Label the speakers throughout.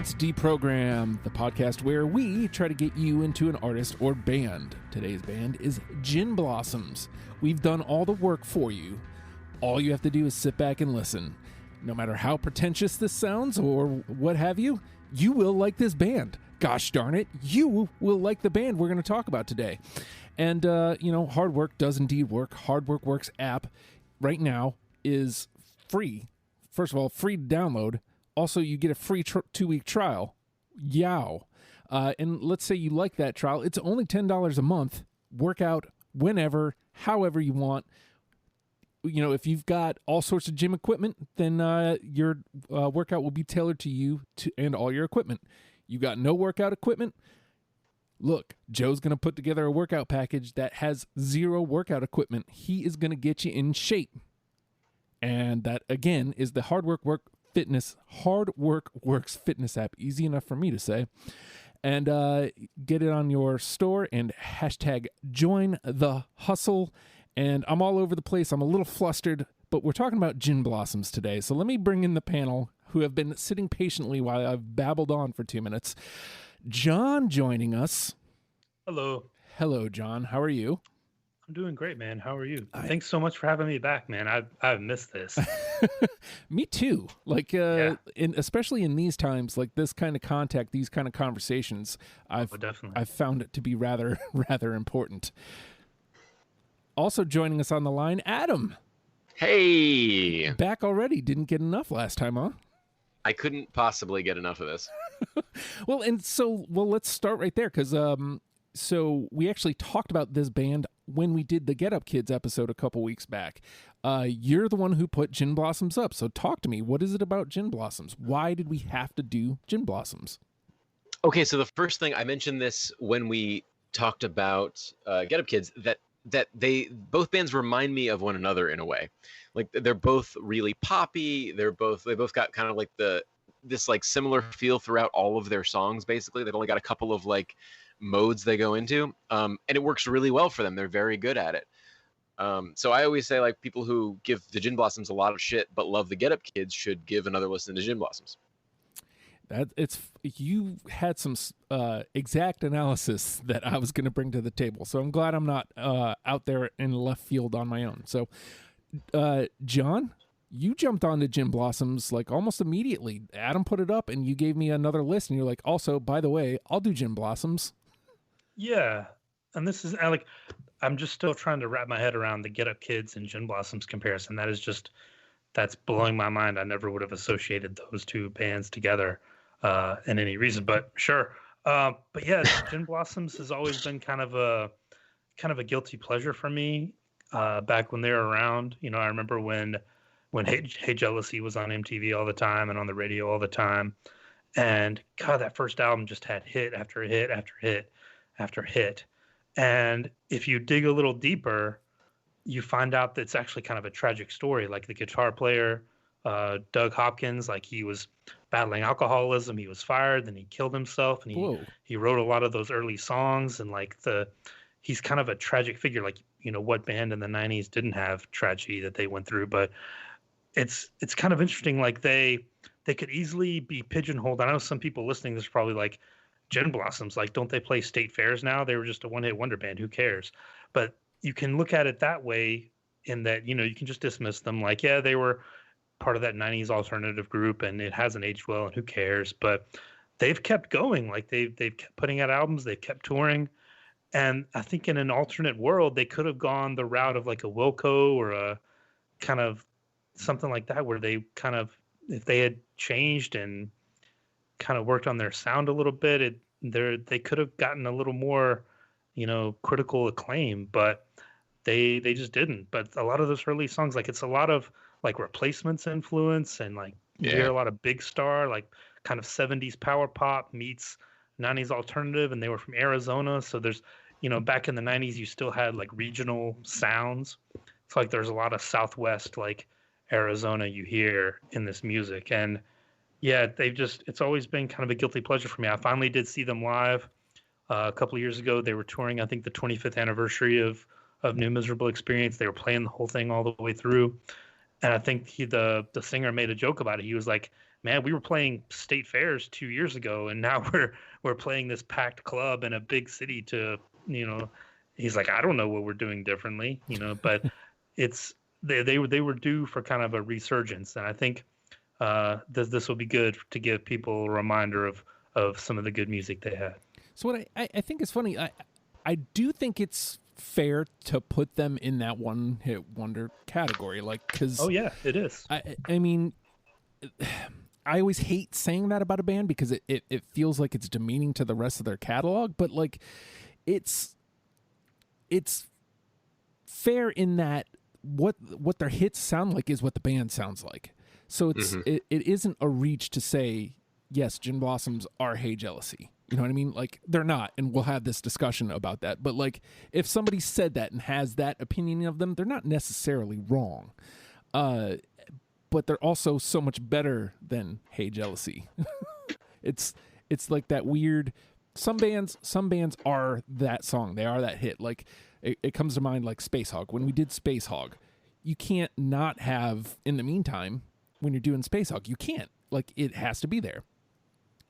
Speaker 1: It's Deprogram, the podcast where we try to get you into an artist or band. Today's band is Gin Blossoms. We've done all the work for you. All you have to do is sit back and listen. No matter how pretentious this sounds or what have you, you will like this band. Gosh darn it, you will like the band we're going to talk about today. And, Hard Work does indeed work. Hard Work Works app right now is free. First of all, free to download. Also, you get a free 2-week trial. Yow. And let's say you like that trial. It's only $10 a month. Work out whenever, however you want. You know, if you've got all sorts of gym equipment, then your workout will be tailored to you and all your equipment. You got no workout equipment? Look, Joe's going to put together a workout package that has 0 workout equipment. He is going to get you in shape. And that, again, is the Hard Work Works fitness app. Easy enough for me to say. And get it on your store and hashtag join the hustle. And I'm all over the place. I'm a little flustered, but we're talking about Gin Blossoms today. So let me bring in the panel who have been sitting patiently while I've babbled on for 2 minutes. John joining us.
Speaker 2: Hello.
Speaker 1: Hello, John. How are you?
Speaker 2: I'm doing great, man. How are you? Thanks so much for having me back, man. I've missed this.
Speaker 1: Me too. Especially in these times, like this kind of contact, these kind of conversations, I've found it to be rather important. Also joining us on the line, Adam.
Speaker 3: Hey.
Speaker 1: Back already. Didn't get enough last time, huh?
Speaker 3: I couldn't possibly get enough of this.
Speaker 1: Well, let's start right there because so we actually talked about this band when we did the Get Up Kids episode a couple weeks back. You're the one who put Gin Blossoms up. So talk to me. What is it about Gin Blossoms? Why did we have to do Gin Blossoms?
Speaker 3: Okay, so the first thing, I mentioned this when we talked about Get Up Kids, that both bands remind me of one another in a way. Like they're both really poppy. They both got kind of like this similar feel throughout all of their songs. Basically, they've only got a couple of like modes they go into, and it works really well for them. They're very good at it. So I always say, like, people who give the Gin Blossoms a lot of shit but love the Get Up Kids should give another listen to Gin Blossoms. You had some exact analysis that I was going to bring to the table, so I'm glad I'm not out there in left field on my own. So, John, you jumped onto Gin Blossoms like almost immediately. Adam put it up, and you gave me another list, and you're like, also, by the way, I'll do Gin Blossoms.
Speaker 2: Yeah, and this is like, I'm just still trying to wrap my head around the Get Up Kids and Gin Blossoms comparison. That's blowing my mind. I never would have associated those two bands together in any reason, but sure. But yeah, Gin Blossoms has always been kind of a guilty pleasure for me. Back when they were around, I remember when Hey Jealousy was on MTV all the time and on the radio all the time, and God, that first album just had hit after hit after hit after hit. And if you dig a little deeper, you find out that it's actually kind of a tragic story. Like the guitar player, Doug Hopkins, like he was battling alcoholism. He was fired, then he killed himself, and he wrote a lot of those early songs. And like he's kind of a tragic figure. Like, what band in the 90s didn't have tragedy that they went through? But it's kind of interesting. Like they could easily be pigeonholed. I know some people listening to this are probably like, Gin Blossoms, like, don't they play state fairs now? They were just a one-hit wonder band. Who cares? But you can look at it that way in that, you can just dismiss them like, yeah, they were part of that 90s alternative group and it hasn't aged well and who cares? But they've kept going. Like they've kept putting out albums. They've kept touring. And I think in an alternate world, they could have gone the route of like a Wilco or a kind of something like that, where they kind of, if they had changed and kind of worked on their sound a little bit, they could have gotten a little more, critical acclaim, but they just didn't. But a lot of those early songs, like it's a lot of like Replacements influence, and like you hear a lot of Big Star, like kind of 70s power pop meets 90s alternative, and they were from Arizona. So there's, back in the 90s, you still had like regional sounds. It's like there's a lot of Southwest, like Arizona you hear in this music. And yeah, it's always been kind of a guilty pleasure for me. I finally did see them live a couple of years ago. They were touring, I think, the 25th anniversary of New Miserable Experience. They were playing the whole thing all the way through. And I think the singer made a joke about it. He was like, "Man, we were playing state fairs 2 years ago, and now we're playing this packed club in a big city to, you know." He's like, "I don't know what we're doing differently, you know." But it's they were due for kind of a resurgence, and I think this will be good to give people a reminder of some of the good music they had.
Speaker 1: So what I think is funny, I do think it's fair to put them in that one hit wonder category, like, because
Speaker 2: Oh yeah, it is.
Speaker 1: I mean, I always hate saying that about a band because it feels like it's demeaning to the rest of their catalog, but like it's fair in that what their hits sound like is what the band sounds like. So it isn't a reach to say, yes, Gin Blossoms are Hey Jealousy. You know what I mean? Like, they're not, and we'll have this discussion about that. But like, if somebody said that and has that opinion of them, they're not necessarily wrong. But they're also so much better than Hey Jealousy. It's like that weird. Some bands are that song. They are that hit. Like, it comes to mind like Space Hog. When we did Space Hog, you can't not have In the Meantime when you're doing Space Hog. You can't. Like, it has to be there.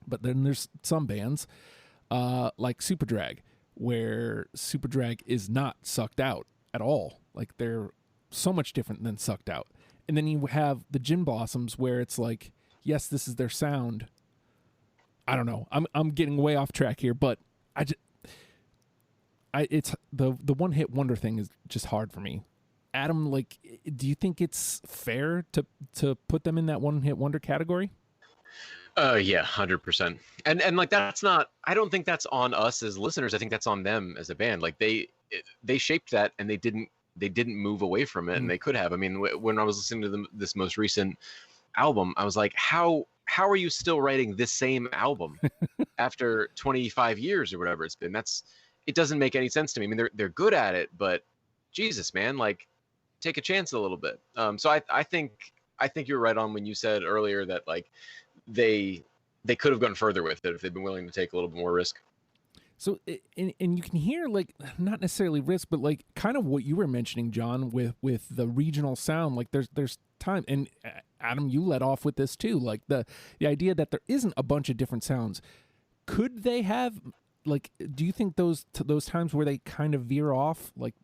Speaker 1: But then there's some bands like Superdrag, where Superdrag is not Sucked Out at all. Like, they're so much different than Sucked Out. And then you have the Gin Blossoms, where it's like, yes, this is their sound. I don't know. I'm getting way off track here, but it's the one hit wonder thing is just hard for me. Adam, like, do you think it's fair to put them in that one hit wonder category?
Speaker 3: Yeah, 100%. And like, that's not, I don't think that's on us as listeners. I think that's on them as a band. Like, they shaped that, and they didn't move away from it, and they could have. I mean, when I was listening to this most recent album, I was like, how are you still writing this same album after 25 years or whatever it's been? It doesn't make any sense to me. I mean, they're good at it, but Jesus, man, like, take a chance a little bit. So I think you're right on when you said earlier that, like, they could have gone further with it if they'd been willing to take a little bit more risk.
Speaker 1: So, and you can hear, like, not necessarily risk, but like kind of what you were mentioning, John, with the regional sound. Like, there's time, and Adam, you let off with this too. Like, the idea that there isn't a bunch of different sounds. Could they have, like, do you think those times where they kind of veer off, like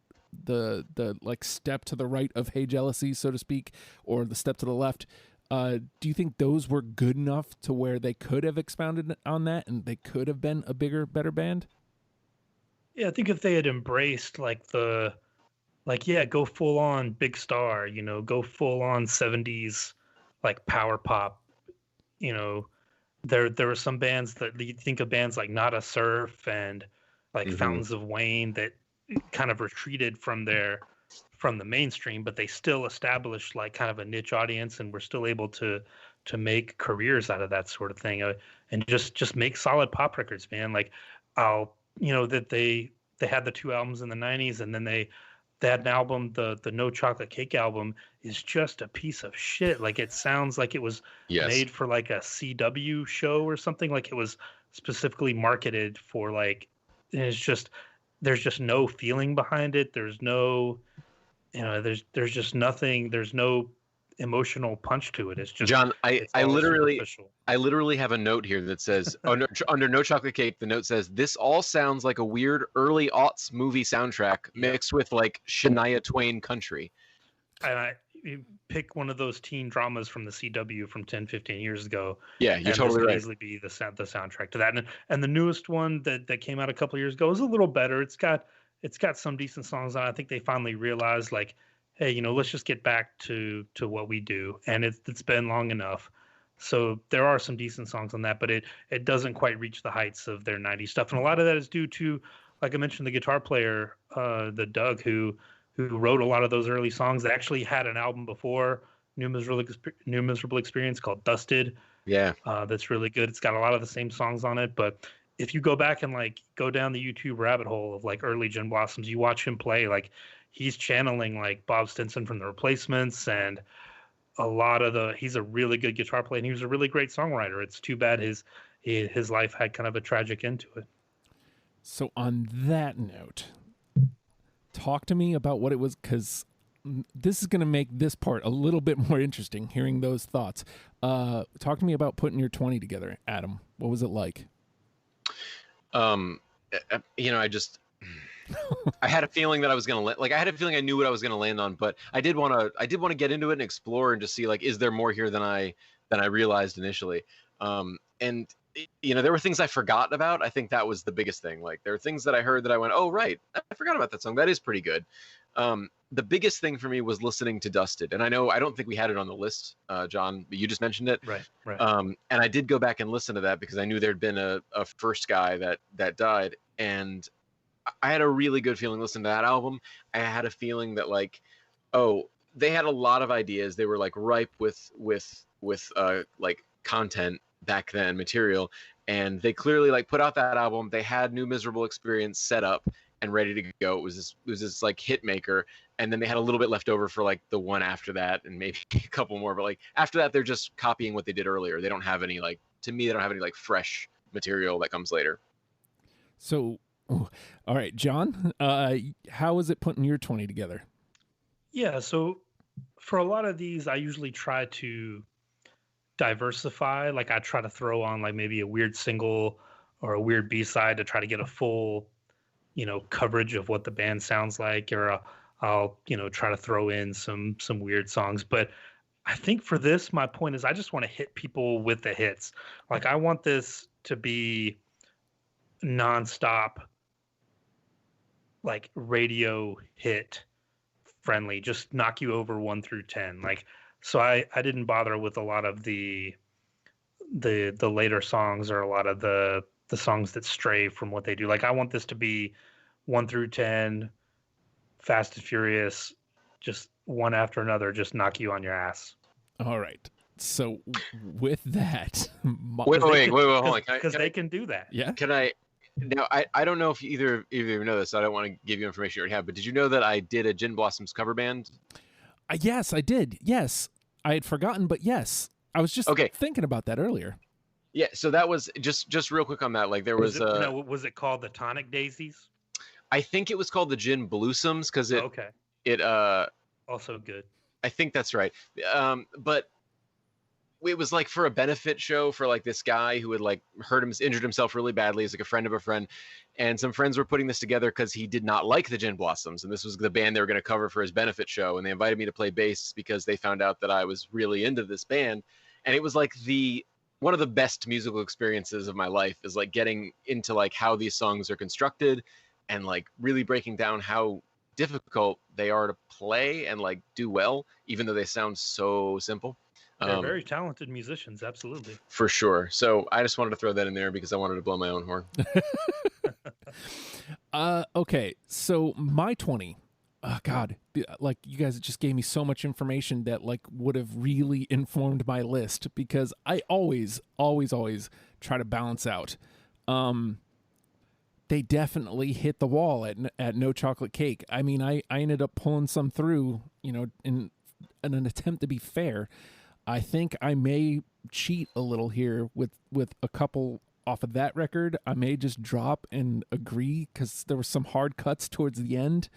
Speaker 1: the like step to the right of Hey Jealousy, so to speak, or the step to the left? Do you think those were good enough to where they could have expounded on that and they could have been a bigger, better band?
Speaker 2: Yeah, I think if they had embraced go full on Big Star, you know, go full on 70s like power pop, you know, there were some bands that you think of bands like Nada Surf and like Fountains of Wayne that kind of retreated from the mainstream, but they still established like kind of a niche audience, and we're still able to make careers out of that sort of thing, and just make solid pop records, man. Like, that they had the 2 albums in the 90s, and then they had an album, the No Chocolate Cake album is just a piece of shit. Like, it sounds like it was made for like a CW show or something. Like, it was specifically marketed for, like, and it's just, there's just no feeling behind it. There's no, there's just nothing. There's no emotional punch to it. It's just,
Speaker 3: John, I literally
Speaker 2: superficial.
Speaker 3: have a note here that says under No Chocolate Cake, the note says, this all sounds like a weird early aughts movie soundtrack mixed with like Shania Twain country.
Speaker 2: And you pick one of those teen dramas from the CW from 10, 15 years ago.
Speaker 3: Yeah, you're totally right.
Speaker 2: Easily be the soundtrack to that. And the newest one that came out a couple years ago is a little better. It's got some decent songs on it. I think they finally realized, like, hey, let's just get back to what we do. And it's been long enough. So there are some decent songs on that, but it doesn't quite reach the heights of their 90s stuff. And a lot of that is due to, like I mentioned, the guitar player, the Doug, who wrote a lot of those early songs, that actually had an album before New Miserable Experience called Dusted.
Speaker 3: Yeah.
Speaker 2: That's really good. It's got a lot of the same songs on it, but if you go back and like go down the YouTube rabbit hole of like early Gin Blossoms, you watch him play, like he's channeling like Bob Stinson from The Replacements, and he's a really good guitar player, and he was a really great songwriter. It's too bad his life had kind of a tragic end to it.
Speaker 1: So on that note, talk to me about what it was, because this is going to make this part a little bit more interesting, hearing those thoughts. Talk to me about putting your 20 together, Adam. What was it like?
Speaker 3: I just I had a feeling that I was gonna I had a feeling I knew what I was gonna land on, but I did want to get into it and explore and just see like, is there more here than I realized initially. And there were things I forgot about. I think that was the biggest thing. Like, there were things that I heard that I went, oh right, I forgot about that song. That is pretty good. The biggest thing for me was listening to Dusted, and I don't think we had it on the list, John, but you just mentioned it.
Speaker 2: Right.
Speaker 3: And I did go back and listen to that because I knew there'd been a first guy that died, and I had a really good feeling listening to that album. I had a feeling that like, oh, they had a lot of ideas. They were like ripe with like content back then, material, and they clearly like put out that album. They had New Miserable Experience set up and ready to go. It was this like hit maker, and then they had a little bit left over for like the one after that and maybe a couple more, but like after that they're just copying what they did earlier. They don't have any like, to me, they don't have any like fresh material that comes later.
Speaker 1: So all right, John, how is it putting your 20 together?
Speaker 2: Yeah, so for a lot of these I usually try to diversify. Like, I try to throw on like maybe a weird single or a weird B-side to try to get a full coverage of what the band sounds like, or I'll try to throw in some weird songs. But I think for this, my point is I just want to hit people with the hits. Like, I want this to be nonstop, like radio hit friendly, just knock you over 1 through 10. Like, so I didn't bother with a lot of the later songs or a lot of the songs that stray from what they do. Like, I want this to be 1 through 10, Fast and Furious, just one after another, just knock you on your ass.
Speaker 1: All right. So with that,
Speaker 3: wait, hold on.
Speaker 2: Because they can do that.
Speaker 1: Yeah.
Speaker 3: Can I? Now, I don't know if either of you know this, so I don't want to give you information you already have, but did you know that I did a Gin Blossoms cover band?
Speaker 1: Yes, I did. Yes. I had forgotten, but yes. I was just thinking about that earlier.
Speaker 3: Yeah, so that was just real quick on that. Like, there was
Speaker 2: was it called the Tonic Daisies?
Speaker 3: I think it was called the Gin Bluesums because it
Speaker 2: also good.
Speaker 3: I think that's right. But it was like for a benefit show for like this guy who had like injured himself really badly. He's like a friend of a friend, and some friends were putting this together because he did not like the Gin Blossoms, and this was the band they were going to cover for his benefit show, and they invited me to play bass because they found out that I was really into this band, and it was like one of the best musical experiences of my life is like getting into like how these songs are constructed and like really breaking down how difficult they are to play and like do well, even though they sound so simple.
Speaker 2: They're very talented musicians, absolutely.
Speaker 3: For sure. So I just wanted to throw that in there because I wanted to blow my own horn.
Speaker 1: Okay, so my 20. Oh God, like you guys just gave me so much information that like would have really informed my list, because I always try to balance out. They definitely hit the wall at No Chocolate Cake. I mean, I ended up pulling some through, in an attempt to be fair. I think I may cheat a little here with a couple off of that record. I may just drop and agree because there were some hard cuts towards the end.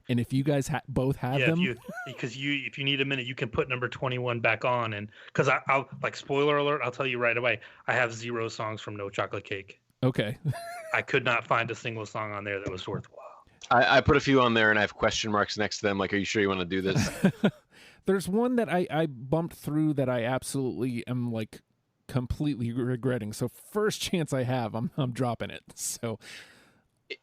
Speaker 1: And if you guys both have them,
Speaker 2: if you need a minute, you can put number 21 back on. And because I'll like, spoiler alert, I'll tell you right away, I have 0 songs from No Chocolate Cake.
Speaker 1: Okay.
Speaker 2: I could not find a single song on there that was worthwhile.
Speaker 3: I put a few on there and I have question marks next to them. Like, are you sure you want to do this?
Speaker 1: There's one that I bumped through that I absolutely am like completely regretting. So first chance I have, I'm dropping it. So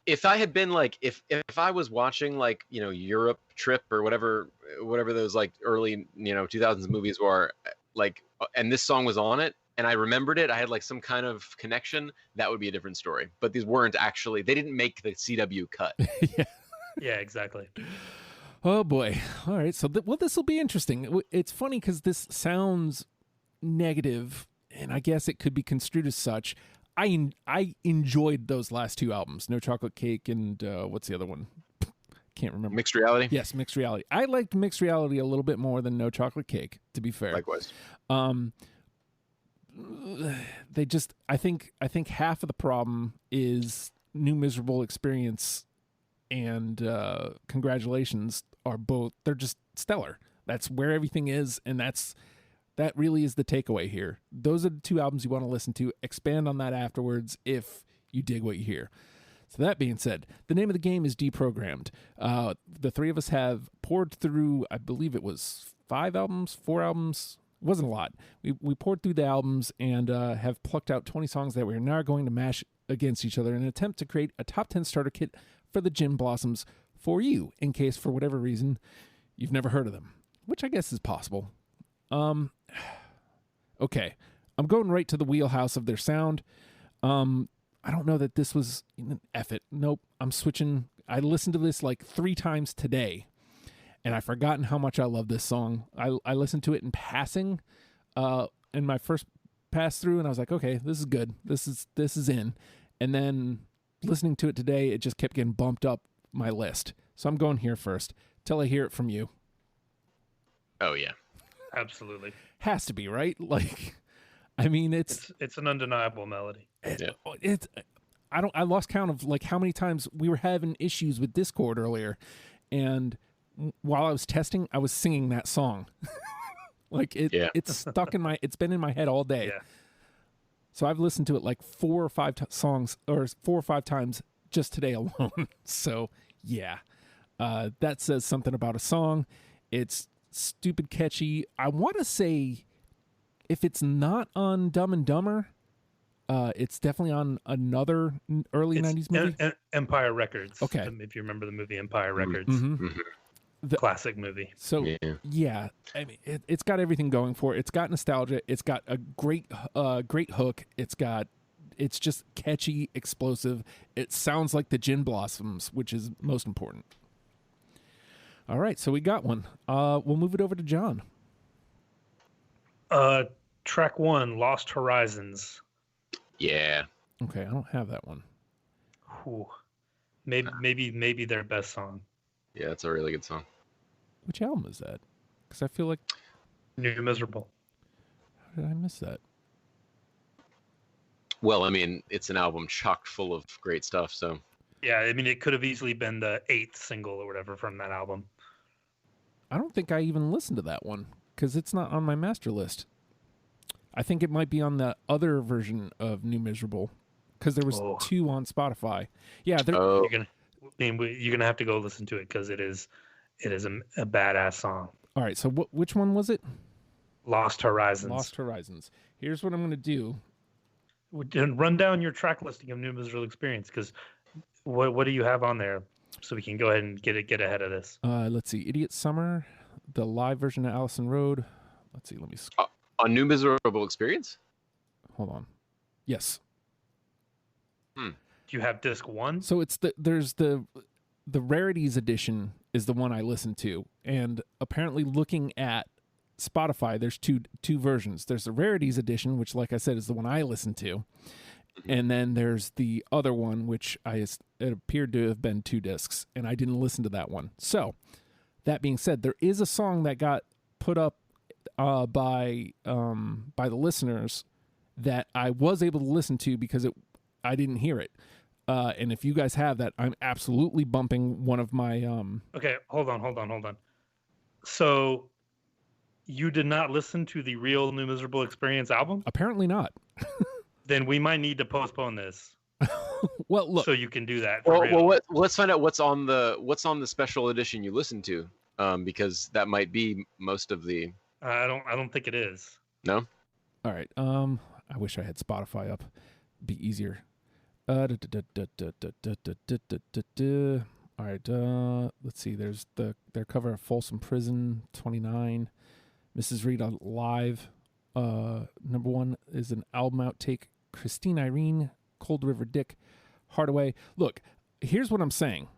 Speaker 3: if I had been like, if I was watching like, Europe Trip or whatever those like early, 2000s movies were, like, and this song was on it and I remembered it, I had like some kind of connection, that would be a different story. But these weren't actually, they didn't make the CW cut.
Speaker 2: Yeah, exactly.
Speaker 1: Oh boy. All right. So, this will be interesting. It's funny because this sounds negative, and I guess it could be construed as such. I enjoyed those last 2 albums, No Chocolate Cake and what's the other one? Can't remember.
Speaker 3: Mixed Reality?
Speaker 1: Yes, Mixed Reality. I liked Mixed Reality a little bit more than No Chocolate Cake, to be fair.
Speaker 3: Likewise.
Speaker 1: They just, I think half of the problem is New Miserable Experience and Congratulations are both, they're just stellar. That's where everything is, and that really is the takeaway here. Those are the two albums you want to listen to. Expand on that afterwards if you dig what you hear. So that being said, the name of the game is Deprogrammed. The three of us have poured through, I believe it was 4 albums. It wasn't a lot. We poured through the albums and have plucked out 20 songs that we are now going to mash against each other in an attempt to create a top 10 starter kit for the Gin Blossoms for you, in case for whatever reason you've never heard of them, which I guess is possible. Okay, I'm going right to the wheelhouse of their sound. I don't know that this was F it. Nope, I'm switching. I listened to this like 3 times today, and I've forgotten how much I love this song. I listened to it in passing, in my first pass through, and I was like, okay, this is good. This is in. And then listening to it today, it just kept getting bumped up my list. So I'm going here first till I hear it from you.
Speaker 3: Oh yeah,
Speaker 2: Absolutely.
Speaker 1: Has to be, right? Like, I mean,
Speaker 2: It's an undeniable melody.
Speaker 1: I lost count of like how many times we were having issues with Discord earlier, and while I was testing, I was singing that song. Like it's stuck in it's been in my head all day.
Speaker 2: Yeah.
Speaker 1: So I've listened to it like 4 or 5 songs, or 4 or 5 times just today alone. So yeah, that says something about a song. It's stupid catchy. I want to say, if it's not on Dumb and Dumber, it's definitely on another early 90s movie.
Speaker 2: Empire Records.
Speaker 1: Okay.
Speaker 2: If you remember the movie Empire Records.
Speaker 1: Mm-hmm.
Speaker 2: Classic movie.
Speaker 1: So yeah, I mean, it's got everything going for it. It's got nostalgia. It's got a great hook. It's just catchy, explosive. It sounds like the Gin Blossoms, which is most important. All right, so we got one. We'll move it over to John.
Speaker 2: Track 1, Lost Horizons.
Speaker 3: Yeah.
Speaker 1: Okay, I don't have that one.
Speaker 2: Whew. Maybe their best song.
Speaker 3: Yeah, it's a really good song.
Speaker 1: Which album is that? Because I feel like...
Speaker 2: New Miserable.
Speaker 1: How did I miss that?
Speaker 3: Well, I mean, it's an album chock full of great stuff, so...
Speaker 2: Yeah, I mean, it could have easily been the 8th single or whatever from that album.
Speaker 1: I don't think I even listened to that one, because it's not on my master list. I think it might be on the other version of New Miserable, because there was 2 on Spotify. Yeah,
Speaker 2: you're gonna have to go listen to it, because it is a badass song.
Speaker 1: All right, so which one was it?
Speaker 2: Lost Horizons.
Speaker 1: Lost Horizons. Here's what I'm going to do.
Speaker 2: Run down your track listing of New Miserable Experience, because what do you have on there, so we can go ahead and get ahead of this.
Speaker 1: Let's see, Idiot Summer, the live version of Allison Road. Let's see, let me...
Speaker 3: on New Miserable Experience?
Speaker 1: Hold on. Yes.
Speaker 2: Do you have disc 1?
Speaker 1: So it's there's the Rarities edition is the one I listened to, and apparently looking at Spotify, there's two versions. There's the Rarities edition, which, like I said, is the one I listened to, and then there's the other one, which it appeared to have been 2 discs, and I didn't listen to that one. So that being said, there is a song that got put up by the listeners that I was able to listen to because I didn't hear it. And if you guys have that, I'm absolutely bumping one of my...
Speaker 2: Okay, hold on. So you did not listen to the real New Miserable Experience album?
Speaker 1: Apparently not.
Speaker 2: Then we might need to postpone this.
Speaker 1: Well, look.
Speaker 2: So you can do that.
Speaker 3: Well, let's find out what's on the special edition you listened to, because that might be most of the...
Speaker 2: I don't think it is.
Speaker 3: No?
Speaker 1: All right. I wish I had Spotify up. It'd be easier. All right. Let's see. There's their cover of Folsom Prison 29. Mrs. Rita Live. Number 1 is an album outtake. Christine Irene, Cold River Dick, Hardaway. Look, here's what I'm saying.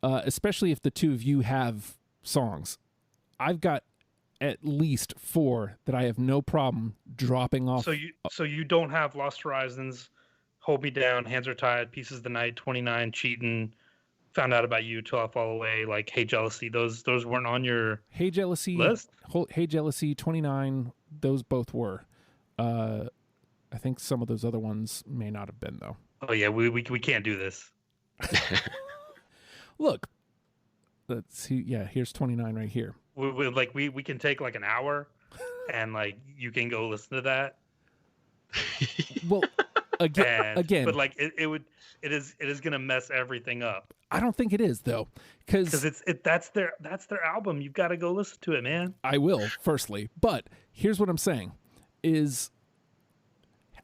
Speaker 1: Especially if the 2 of you have songs, I've got at least 4 that I have no problem dropping off.
Speaker 2: So you don't have Lost Horizons, Hold Me Down, Hands Are Tied, Pieces of the Night, 29, Cheatin', Found Out About You, Till I Fall Away, like Hey Jealousy. Those weren't on your
Speaker 1: Hey Jealousy
Speaker 2: list?
Speaker 1: Hey Jealousy, 29. Those both were. I think some of those other ones may not have been, though.
Speaker 2: Oh yeah, we can't do this.
Speaker 1: Look, let's see. Yeah, here's 29 right here.
Speaker 2: We can take like an hour, and like you can go listen to that.
Speaker 1: Well, again,
Speaker 2: but like it is gonna mess everything up.
Speaker 1: I don't think it is though, because
Speaker 2: that's their album. You've got to go listen to it, man.
Speaker 1: I will, firstly, but here's what I'm saying: is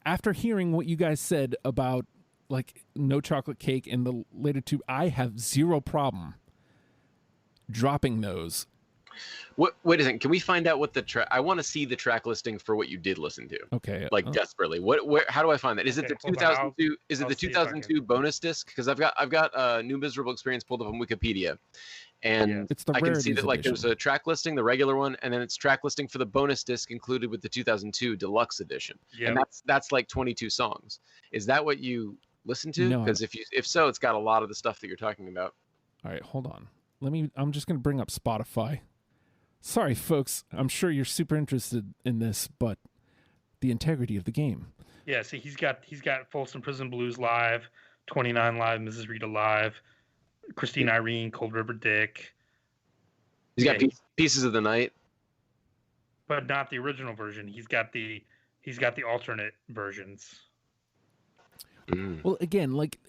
Speaker 1: after hearing what you guys said about like No Chocolate Cake and the later two, I have zero problem dropping those.
Speaker 3: Wait a second. Can we find out what the track? I want to see the track listing for what you did listen to.
Speaker 1: Okay.
Speaker 3: Like desperately. How do I find that? Is it the 2002? Is it the 2002 bonus disc? Because I've got New Miserable Experience pulled up on Wikipedia, and
Speaker 1: it's the
Speaker 3: I can see
Speaker 1: Rarities
Speaker 3: that like
Speaker 1: edition.
Speaker 3: there's a track listing, the regular one, and then it's track listing for the bonus disc included with the 2002 deluxe edition.
Speaker 2: Yeah.
Speaker 3: And that's like 22 songs. Is that what you listen to?
Speaker 1: No.
Speaker 3: Because if so, it's got a lot of the stuff that you're talking about.
Speaker 1: All right, hold on. I'm just going to bring up Spotify. Sorry, folks. I'm sure you're super interested in this, but the integrity of the game.
Speaker 2: Yeah, see, he's got Folsom Prison Blues live, 29 live, Mrs. Rita live, Christine Irene, Cold River Dick.
Speaker 3: He's got Pieces of the Night,
Speaker 2: but not the original version. He's got the alternate versions.
Speaker 1: Well, again, like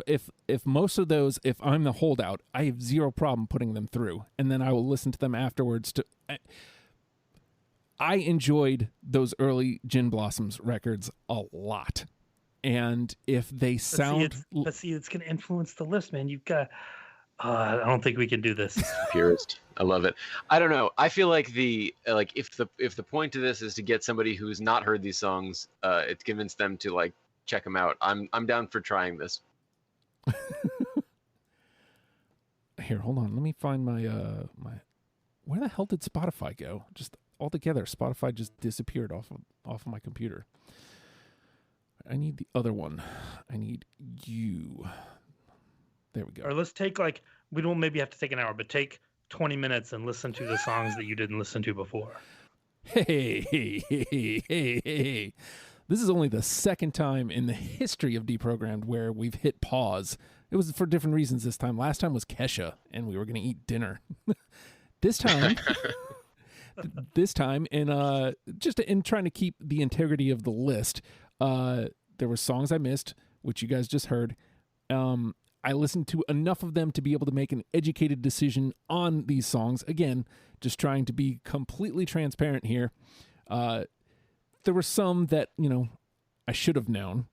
Speaker 1: if most of those, if I'm the holdout, I have zero problem putting them through, and then I will listen to them afterwards. I enjoyed those early Gin Blossoms records a lot, and if they sound,
Speaker 2: but see, it's going to influence the list, man. You've got. I don't think we can do this.
Speaker 3: Purist. I love it. I don't know. I feel like if the point of this is to get somebody who's not heard these songs, it's convince them to like check them out. I'm down for trying this.
Speaker 1: Here, hold on. Let me find my where the hell did Spotify go? Just altogether, Spotify just disappeared off of my computer. I need the other one. I need you. There we go.
Speaker 2: Or let's take we don't maybe have to take an hour, but take 20 minutes and listen to the songs that you didn't listen to before.
Speaker 1: Hey. This is only the second time in the history of Deprogrammed where we've hit pause. It was for different reasons this time. Last time was Kesha, and we were going to eat dinner. This time, and just in trying to keep the integrity of the list, there were songs I missed, which you guys just heard. I listened to enough of them to be able to make an educated decision on these songs. Again, just trying to be completely transparent here. There were some that, I should have known.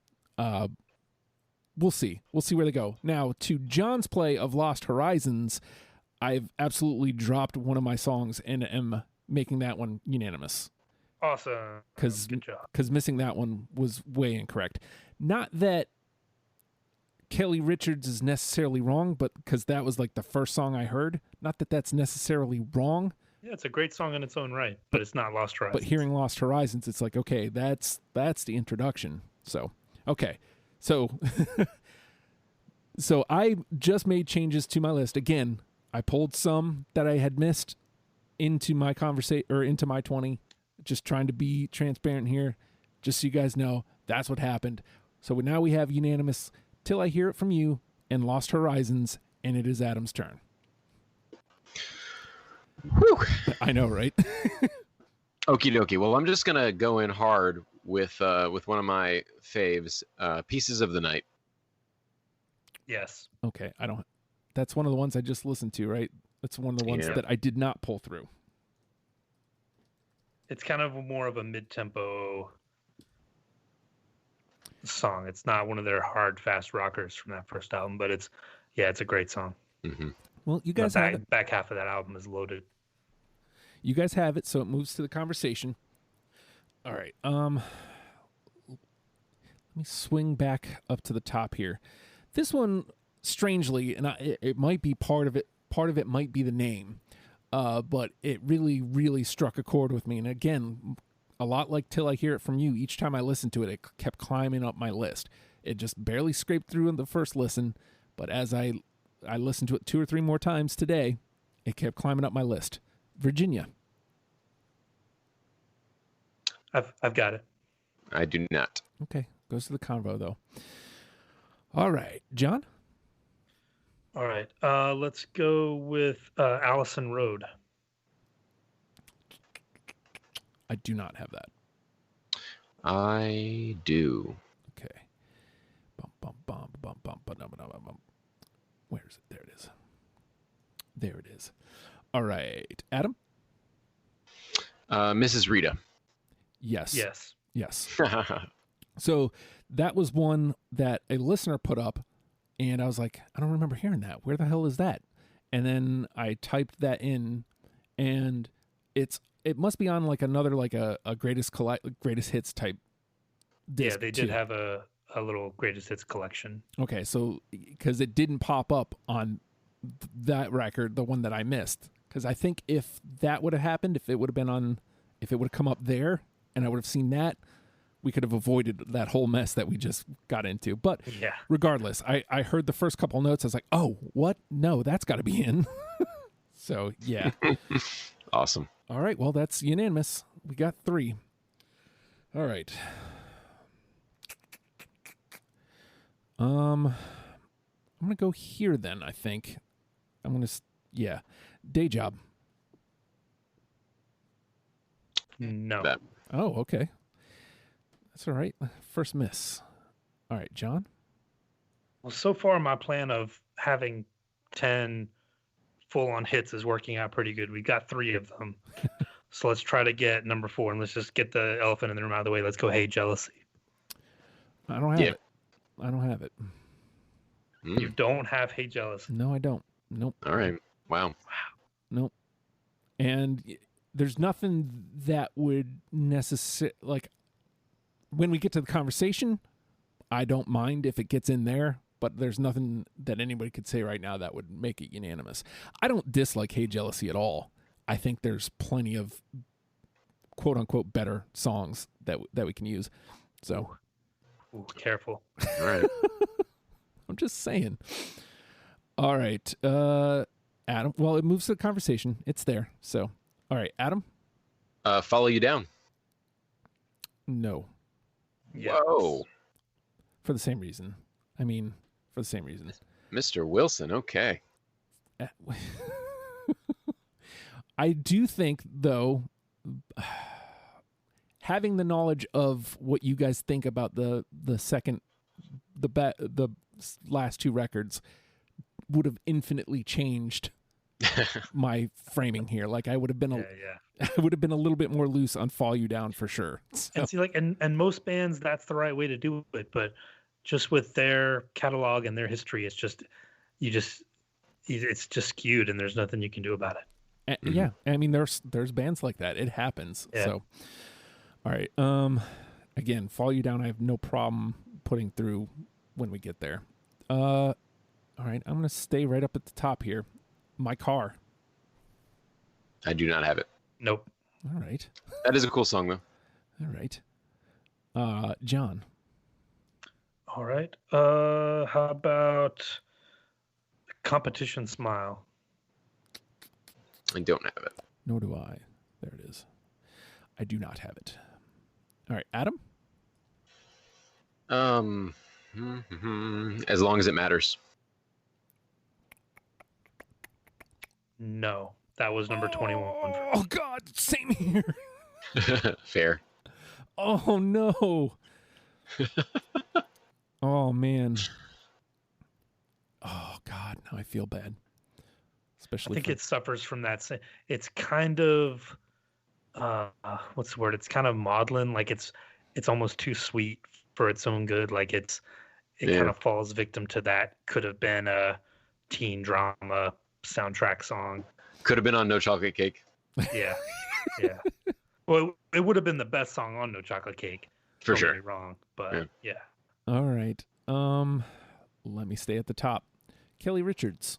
Speaker 1: We'll see. We'll see where they go. Now, to John's play of Lost Horizons, I've absolutely dropped one of my songs and am making that one unanimous.
Speaker 2: Awesome. Good job.
Speaker 1: Because missing that one was way incorrect. Not that Kelly Richards is necessarily wrong, but because that was like the first song I heard. Not that that's necessarily wrong.
Speaker 2: Yeah, it's a great song in its own right, but it's not Lost Horizons.
Speaker 1: But hearing Lost Horizons, it's like, okay, that's the introduction. So, okay. So I just made changes to my list. Again, I pulled some that I had missed into my into my 20, just trying to be transparent here, just so you guys know that's what happened. So now we have unanimous Till I Hear It From You and Lost Horizons, and it is Adam's turn.
Speaker 3: Whew.
Speaker 1: I know, right?
Speaker 3: Okie dokie. Well, I'm just gonna go in hard with one of my faves, Pieces of the Night.
Speaker 2: Yes.
Speaker 1: Okay, that's one of the ones I just listened to, right? That's one of the ones that I did not pull through.
Speaker 2: It's kind of more of a mid-tempo song. It's not one of their hard, fast rockers from that first album, but it's a great song.
Speaker 3: Mm-hmm.
Speaker 1: Well, you guys have it.
Speaker 2: Back half of that album is loaded.
Speaker 1: You guys have it, so it moves to the conversation. All right. Let me swing back up to the top here. This one, strangely, and it might be part of it. Part of it might be the name, but it really, really struck a chord with me. And again, a lot like Till I Hear It From You. Each time I listened to it, it kept climbing up my list. It just barely scraped through in the first listen, but as I listened to it 2 or 3 more times today, it kept climbing up my list. Virginia.
Speaker 2: I've got it.
Speaker 3: I do not.
Speaker 1: Okay, goes to the convo though. All right, John.
Speaker 2: All right. Let's go with Allison Road.
Speaker 1: I do not have that.
Speaker 3: I do.
Speaker 1: Okay. Bum, bum, bum, bum, bum, bum, bum, bum, bum. Where is it? There it is. There it is. All right. Adam?
Speaker 3: Mrs. Rita.
Speaker 1: Yes.
Speaker 2: Yes.
Speaker 1: Yes. So that was one that a listener put up, and I was like, I don't remember hearing that. Where the hell is that? And then I typed that in, and it must be on like another like a greatest hits type disc.
Speaker 2: Yeah, they did have a little greatest hits collection.
Speaker 1: Okay, so because it didn't pop up on that record, the one that I missed, because I think if that would have happened, if it would have come up there, and I would have seen that, we could have avoided that whole mess that we just got into. But
Speaker 2: Yeah.
Speaker 1: regardless, I heard the first couple notes. I was like, oh, what? No, that's got to be in. So, yeah.
Speaker 3: Awesome.
Speaker 1: All right. Well, that's unanimous. We got 3. All right. I'm going to go here then, I think. I'm going to, yeah. Day Job.
Speaker 2: No.
Speaker 3: That-
Speaker 1: Oh, okay. That's all right. First miss. All right, John.
Speaker 2: Well, so far my plan of having 10 full-on hits is working out pretty good. We got 3 of them. So let's try to get number 4, and let's just get the elephant in the room out of the way. Let's go, Hey Jealousy.
Speaker 1: I don't have
Speaker 3: Yeah.
Speaker 1: it. I don't have it.
Speaker 2: You don't have Hey Jealousy.
Speaker 1: No, I don't. Nope.
Speaker 3: All right. Wow.
Speaker 1: Nope. And there's nothing that would necessarily, like, when we get to the conversation, I don't mind if it gets in there, but there's nothing that anybody could say right now that would make it unanimous. I don't dislike Hey Jealousy at all. I think there's plenty of quote unquote better songs that we can use. So
Speaker 2: Ooh, careful.
Speaker 3: All right.
Speaker 1: I'm just saying. All right. Adam. Well, it moves to the conversation. It's there. So, all right, Adam.
Speaker 3: Follow You Down.
Speaker 1: No,
Speaker 2: Yes.
Speaker 3: Whoa.
Speaker 1: for the same reason. I mean, for the same reason.
Speaker 3: Mr. Wilson. Okay.
Speaker 1: I do think, though, having the knowledge of what you guys think about the last 2 records would have infinitely changed my framing here. Like I would have been
Speaker 2: Yeah.
Speaker 1: I would have been a little bit more loose on Fall You Down for sure. So,
Speaker 2: And see, like, and most bands, that's the right way to do it. But just with their catalog and their history, it's just skewed, and there's nothing you can do about it.
Speaker 1: yeah, I mean there's bands like that. It happens.
Speaker 2: Yeah.
Speaker 1: So, all right. Again, Fall You Down, I have no problem putting through when we get there. All right, I'm gonna stay right up at the top here. My Car.
Speaker 3: I do not have it.
Speaker 2: Nope.
Speaker 1: All right.
Speaker 3: That is a cool song, though.
Speaker 1: All right. John.
Speaker 2: All right. How about Competition Smile?
Speaker 3: I don't have it.
Speaker 1: Nor do I. There it is. I do not have it. All right, Adam.
Speaker 3: As Long as It Matters.
Speaker 2: No, that was number 21.
Speaker 1: Oh God, same here.
Speaker 3: Fair.
Speaker 1: Oh no. Oh man. Oh God, now I feel bad.
Speaker 2: I
Speaker 1: Especially
Speaker 2: think
Speaker 1: for,
Speaker 2: it suffers from that. It's kind of, what's the word? It's kind of maudlin. Like it's almost too sweet for its own good. Like it
Speaker 3: Yeah.
Speaker 2: kind of falls victim to that. Could have been a teen drama soundtrack song.
Speaker 3: Could have been on No Chocolate Cake.
Speaker 2: Yeah, yeah. Well, it would have been the best song on No Chocolate Cake.
Speaker 3: For
Speaker 2: Don't
Speaker 3: sure.
Speaker 2: get me wrong, but yeah.
Speaker 1: all right. Let me stay at the top. Kelly Richards.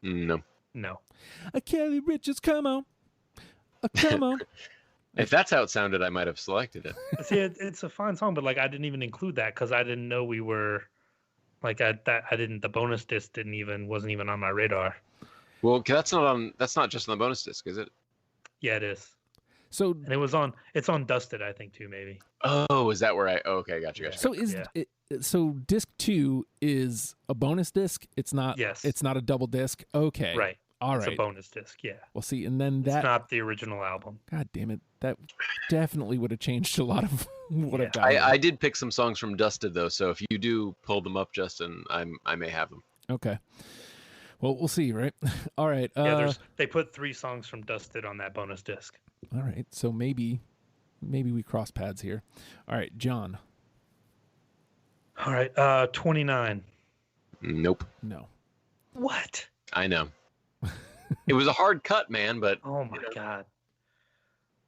Speaker 3: No.
Speaker 2: No.
Speaker 1: Kelly Richards, come on. Come on.
Speaker 3: If that's how it sounded, I might have selected it.
Speaker 2: See, it's a fine song, but like I didn't even include that because I didn't know we were like the bonus disc wasn't even on my radar.
Speaker 3: Well, that's not just on the bonus disc, is it?
Speaker 2: Yeah, it is.
Speaker 1: So
Speaker 2: And it's on Dusted, I think, too, maybe.
Speaker 3: Oh, is that where I? Oh, okay, gotcha.
Speaker 2: Yeah.
Speaker 1: so is
Speaker 2: Yeah.
Speaker 1: it, so disc 2 is a bonus disc? It's not.
Speaker 2: Yes.
Speaker 1: It's not a double disc. Okay.
Speaker 2: Right.
Speaker 1: All
Speaker 2: It's
Speaker 1: right.
Speaker 2: a bonus disc, yeah.
Speaker 1: Well, see, and then
Speaker 2: It's
Speaker 1: that.
Speaker 2: not the original album.
Speaker 1: God damn it! That definitely would have changed a lot of what I've
Speaker 2: Yeah.
Speaker 1: got.
Speaker 3: I did pick some songs from Dusted though, so if you do pull them up, Justin, I may have them.
Speaker 1: Okay. Well, we'll see, right? All right.
Speaker 2: Yeah, they put 3 songs from Dusted on that bonus disc.
Speaker 1: All right. So maybe we cross paths here. All right, John.
Speaker 2: All right, 29.
Speaker 3: Nope.
Speaker 1: No.
Speaker 2: What?
Speaker 3: I know. It was a hard cut, man, but
Speaker 2: Oh my god.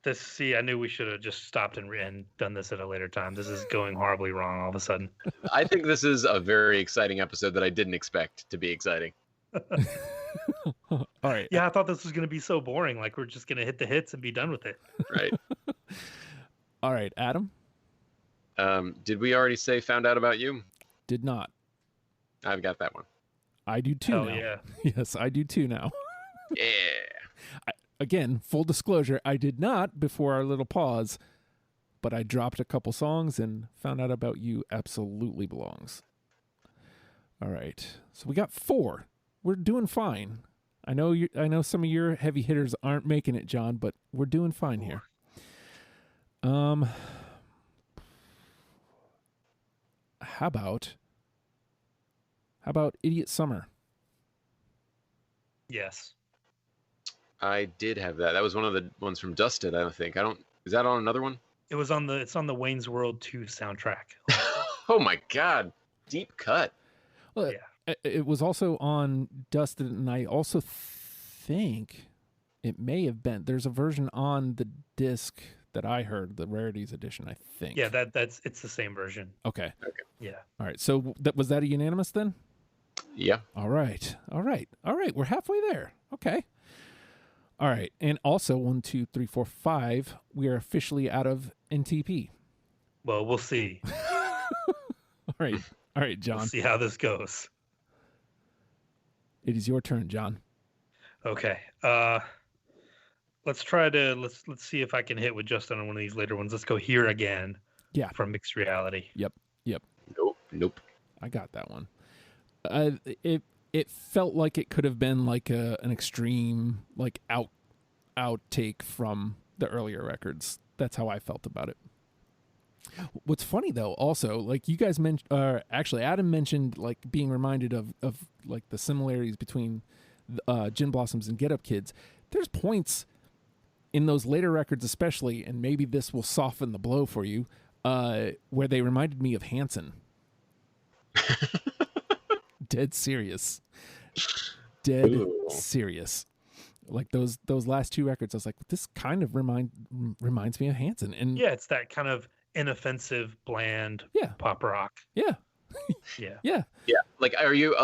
Speaker 2: I knew we should have just stopped and done this at a later time. This is going horribly wrong all of a sudden.
Speaker 3: I think this is a very exciting episode that I didn't expect to be exciting.
Speaker 1: All right.
Speaker 2: Yeah, I thought this was going to be so boring. Like, we're just going to hit the hits and be done with it.
Speaker 3: Right.
Speaker 1: All right, Adam.
Speaker 3: Did we already say Found Out About You?
Speaker 1: Did not.
Speaker 3: I've got that one.
Speaker 1: I do too
Speaker 2: Hell
Speaker 1: now.
Speaker 2: yeah.
Speaker 1: Yes, I do too now.
Speaker 3: Yeah.
Speaker 1: Again, full disclosure, I did not before our little pause, but I dropped a couple songs and Found Out About You absolutely belongs. All right. So we got 4. We're doing fine. I know some of your heavy hitters aren't making it, John, but we're doing fine here. How about Idiot Summer?
Speaker 2: Yes.
Speaker 3: I did have that. That was one of the ones from Dusted, I think. Is that on another one?
Speaker 2: It's on the Wayne's World 2 soundtrack.
Speaker 3: Oh my god. Deep cut.
Speaker 1: Well, it was also on Dusted, and I also think it may have been. There's a version on the disc that I heard, the Rarities edition, I think.
Speaker 2: Yeah, it's the same version.
Speaker 1: Okay.
Speaker 2: Yeah.
Speaker 1: All right. So was that a unanimous then?
Speaker 3: Yeah.
Speaker 1: All right. We're halfway there. Okay. All right. And also 1, 2, 3, 4, 5. We are officially out of NTP.
Speaker 2: Well, we'll see.
Speaker 1: All right, John.
Speaker 2: We'll see how this goes.
Speaker 1: It is your turn, John.
Speaker 2: Okay. Let's see if I can hit with Justin on one of these later ones. Let's go Here Again.
Speaker 1: Yeah.
Speaker 2: From Mixed Reality.
Speaker 1: Yep.
Speaker 3: Nope.
Speaker 1: I got that one. It felt like it could have been like an extreme like outtake from the earlier records. That's how I felt about it. What's funny though, also, like you guys mentioned, actually Adam mentioned like being reminded of like the similarities between Gin Blossoms and Get Up Kids. There's points in those later records, especially, and maybe this will soften the blow for you, where they reminded me of Hanson. Dead serious. Serious. Like those last 2 records, I was like, this kind of reminds me of Hanson. And
Speaker 2: yeah, it's that kind of inoffensive, bland pop rock.
Speaker 1: Yeah.
Speaker 2: Yeah.
Speaker 3: Like, are you?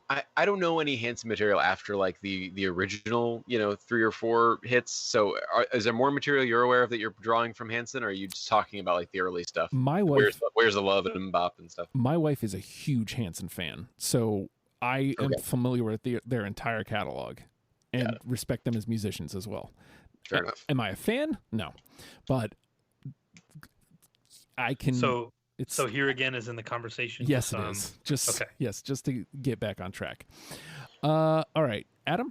Speaker 3: I don't know any Hanson material after like the original, 3 or 4 hits. So is there more material you're aware of that you're drawing from Hanson, or are you just talking about like the early stuff?
Speaker 1: My wife,
Speaker 3: Where's the Love and Bop and stuff?
Speaker 1: My wife is a huge Hanson fan, so I am familiar with their entire catalog and respect them as musicians as well.
Speaker 3: Fair enough.
Speaker 1: Am I a fan? No, but I can.
Speaker 2: So Here Again is in the conversation.
Speaker 1: Yes, it is. Just
Speaker 2: okay.
Speaker 1: Yes, just to get back on track. All right, Adam.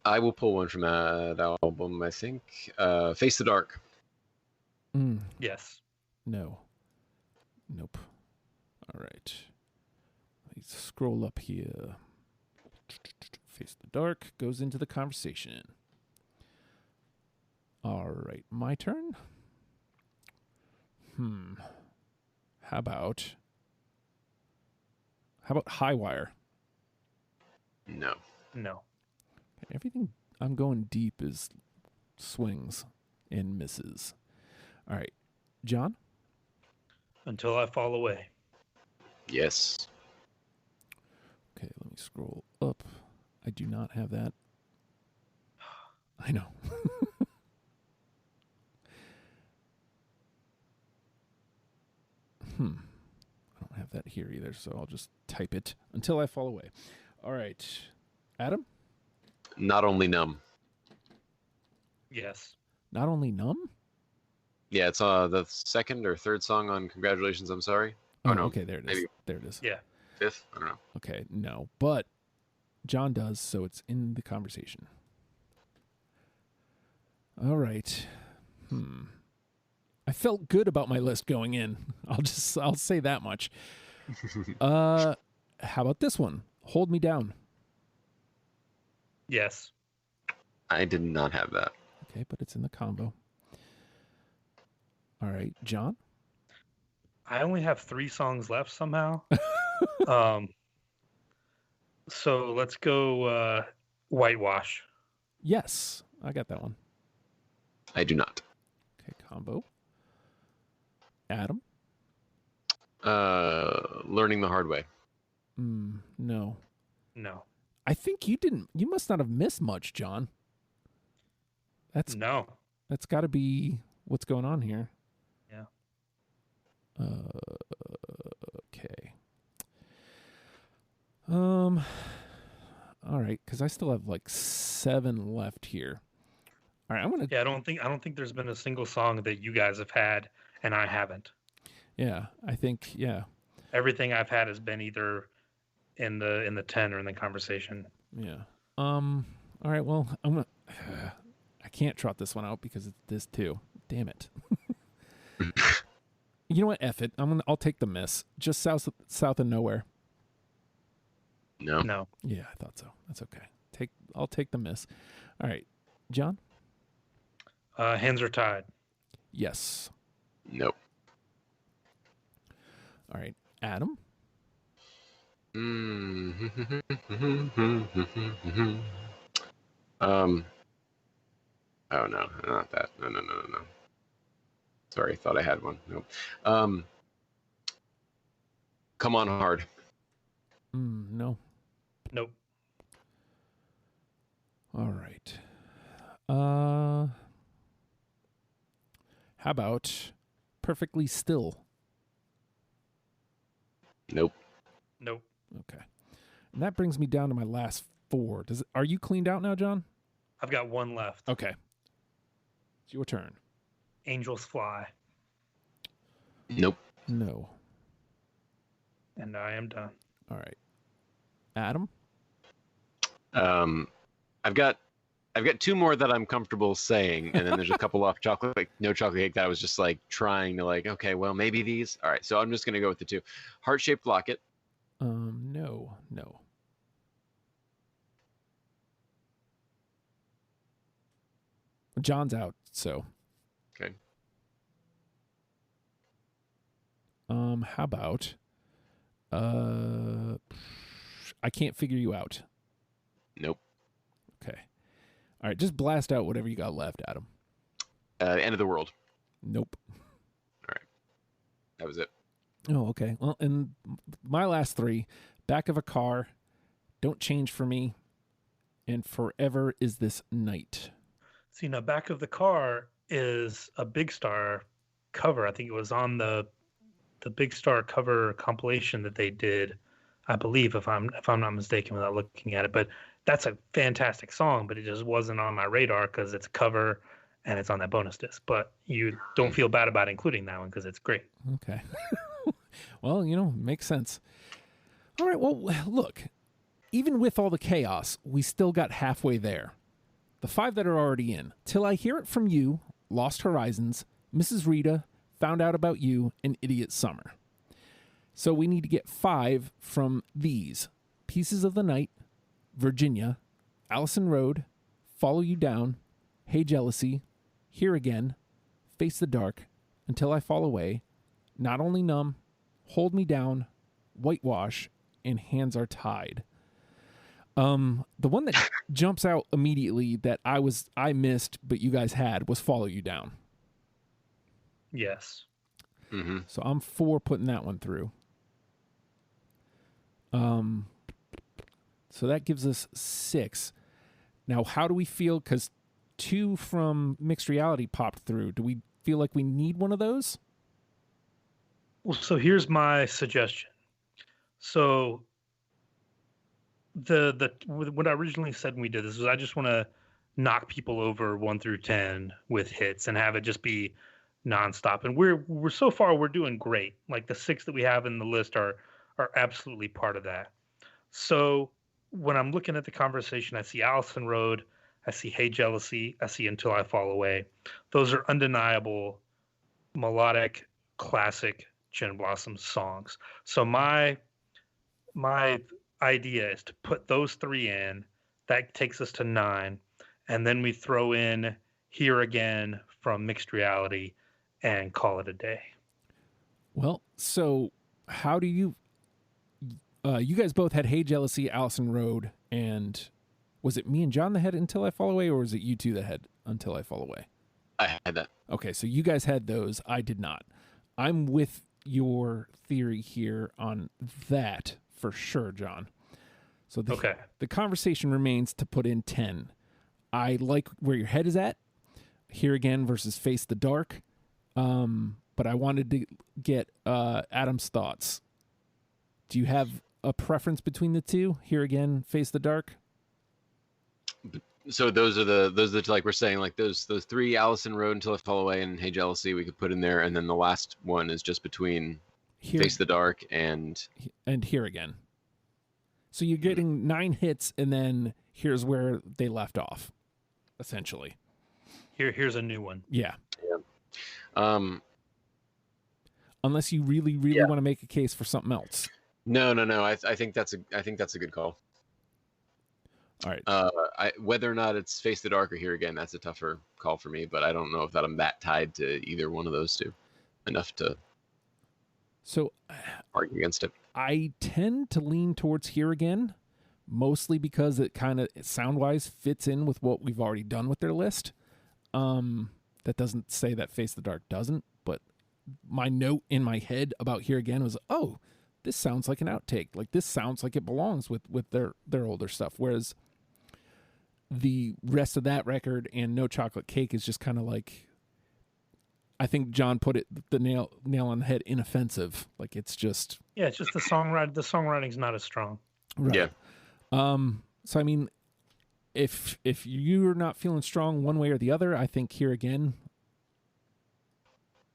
Speaker 3: I will pull one from that album. I think Face the Dark.
Speaker 2: Yes.
Speaker 1: No. Nope. All right. Let's scroll up here. Face the Dark goes into the conversation. All right, my turn. How about High Wire?
Speaker 3: No.
Speaker 1: Everything I'm going deep is swings and misses. All right, John?
Speaker 2: Until I Fall Away.
Speaker 3: Yes.
Speaker 1: Okay, let me scroll up. I do not have that. I know. I don't have that here either, so I'll just type it Until I Fall Away. All right. Adam?
Speaker 3: Not Only Numb.
Speaker 2: Yes.
Speaker 1: Not Only Numb?
Speaker 3: Yeah, it's the second or third song on Congratulations, I'm Sorry.
Speaker 1: Oh,
Speaker 3: no,
Speaker 1: okay, there it is.
Speaker 3: maybe
Speaker 1: There it is.
Speaker 2: Yeah.
Speaker 3: fifth. I don't know.
Speaker 1: Okay, no, but John does, so it's in the conversation. All right. I felt good about my list going in. I'll say that much. How about this one? Hold Me Down.
Speaker 2: Yes.
Speaker 3: I did not have that.
Speaker 1: Okay, but it's in the combo. All right, John?
Speaker 2: I only have 3 songs left somehow. So let's go Whitewash.
Speaker 1: Yes, I got that one.
Speaker 3: I do not.
Speaker 1: Okay, combo. Adam?
Speaker 3: Learning the Hard Way.
Speaker 1: No.
Speaker 2: No.
Speaker 1: I think you must not have missed much, John. That's got to be what's going on here.
Speaker 2: Yeah.
Speaker 1: Okay. All right, because I still have like 7 left here. All right, I'm gonna.
Speaker 2: Yeah, I don't think there's been a single song that you guys have had and I haven't.
Speaker 1: Yeah, I think
Speaker 2: Everything I've had has been either in the 10 or in the conversation.
Speaker 1: Yeah. All right. Well, I'm gonna. I can't trot this one out because it's this too. Damn it. You know what? F it. I'll take the miss. Just south of nowhere.
Speaker 3: No.
Speaker 1: Yeah, I thought so. That's okay. I'll take the miss. All right, John.
Speaker 2: Hands Are Tied.
Speaker 1: Yes.
Speaker 3: Nope.
Speaker 1: All right, Adam.
Speaker 3: Oh no, not that. No. Sorry, thought I had one. Nope. Come On Hard.
Speaker 1: No.
Speaker 2: Nope.
Speaker 1: All right. How about Perfectly Still?
Speaker 3: Nope.
Speaker 2: Nope.
Speaker 1: Okay. And that brings me down to my last 4. Are you cleaned out now, John?
Speaker 2: I've got 1 left.
Speaker 1: Okay. It's your turn.
Speaker 2: Angels Fly.
Speaker 3: Nope.
Speaker 1: No.
Speaker 2: And I am done.
Speaker 1: All right. Adam?
Speaker 3: I've got 2 more that I'm comfortable saying, and then there's a couple off chocolate, like No Chocolate Cake, that I was just like trying to like, okay, well maybe these. All right, so I'm just gonna go with the 2. Heart Shaped Locket.
Speaker 1: No. John's out, so.
Speaker 3: Okay.
Speaker 1: How about I Can't Figure You Out?
Speaker 3: Nope.
Speaker 1: Okay. All right, just blast out whatever you got left, Adam.
Speaker 3: End of the World.
Speaker 1: Nope.
Speaker 3: All right. That was it.
Speaker 1: Oh, okay. Well, and my last 3, Back of a Car, Don't Change for Me, and Forever Is This Night.
Speaker 2: See, now Back of the Car is a Big Star cover. I think it was on the Big Star cover compilation that they did, I believe, if I'm not mistaken without looking at it. But that's a fantastic song, but it just wasn't on my radar because it's a cover and it's on that bonus disc. But you don't feel bad about including that one because it's great.
Speaker 1: Okay. Well, makes sense. All right, well, look, even with all the chaos, we still got halfway there. The 5 that are already in: Till I Hear It From You, Lost Horizons, Mrs. Rita, Found Out About You, and Idiot Summer. So we need to get 5 from these: Pieces of the Night, Virginia, Allison Road, Follow You Down, Hey Jealousy, Here Again, Face the Dark, Until I Fall Away, Not Only Numb, Hold Me Down, Whitewash, and Hands Are Tied. The one that jumps out immediately that I missed but you guys had was Follow You Down.
Speaker 2: Yes.
Speaker 3: Mm-hmm.
Speaker 1: So I'm for putting that one through. So that gives us 6. Now, how do we feel? Because 2 from Mixed Reality popped through. Do we feel like we need one of those?
Speaker 2: Well, so here's my suggestion. So what I originally said when we did this was I just want to knock people over 1 through 10 with hits and have it just be nonstop. And we're so far we're doing great. Like the 6 that we have in the list are absolutely part of that. So when I'm looking at the conversation, I see Allison Road, I see Hey Jealousy, I see Until I Fall Away. Those are undeniable melodic classic Gin Blossom songs. So my idea is to put those 3 in. That takes us to 9, and then we throw in Here Again from Mixed Reality and call it a day.
Speaker 1: Well, so how do you you guys both had Hey Jealousy, Allison Road, and was it me and John that had Until I Fall Away, or was it you two that had Until I Fall Away?
Speaker 3: I had that.
Speaker 1: Okay, so you guys had those. I did not. I'm with your theory here on that for sure, John. So the conversation remains to put in 10. I like where your head is at. Here Again versus Face the Dark. But I wanted to get Adam's thoughts. Do you have a preference between the two? Here Again, Face the Dark?
Speaker 3: So those are the like we're saying, like those 3, Allison Road, Until I Fall Away, and Hey Jealousy, we could put in there, and then the last one is just between Face the Dark and
Speaker 1: Here Again. So you're getting 9 hits, and then here's where they left off, essentially.
Speaker 2: Here's a new one.
Speaker 1: Yeah.
Speaker 3: Yeah.
Speaker 1: Unless you really want to make a case for something else.
Speaker 3: No. I think that's a good call.
Speaker 1: All right.
Speaker 3: Whether or not it's Face the Dark or Here Again, that's a tougher call for me. But I don't know if that I'm that tied to either one of those two enough to argue against it.
Speaker 1: I tend to lean towards Here Again, mostly because it kind of sound-wise fits in with what we've already done with their list. That doesn't say that Face the Dark doesn't, but my note in my head about Here Again was, oh, this sounds like an outtake. Like this sounds like it belongs with their older stuff. Whereas the rest of that record and No Chocolate Cake is just kind of like, I think John put it the nail on the head, inoffensive. Like it's just
Speaker 2: it's just the songwriting. The songwriting's not as strong.
Speaker 1: Right.
Speaker 3: Yeah.
Speaker 1: So I mean, if you're not feeling strong one way or the other, I think Here Again.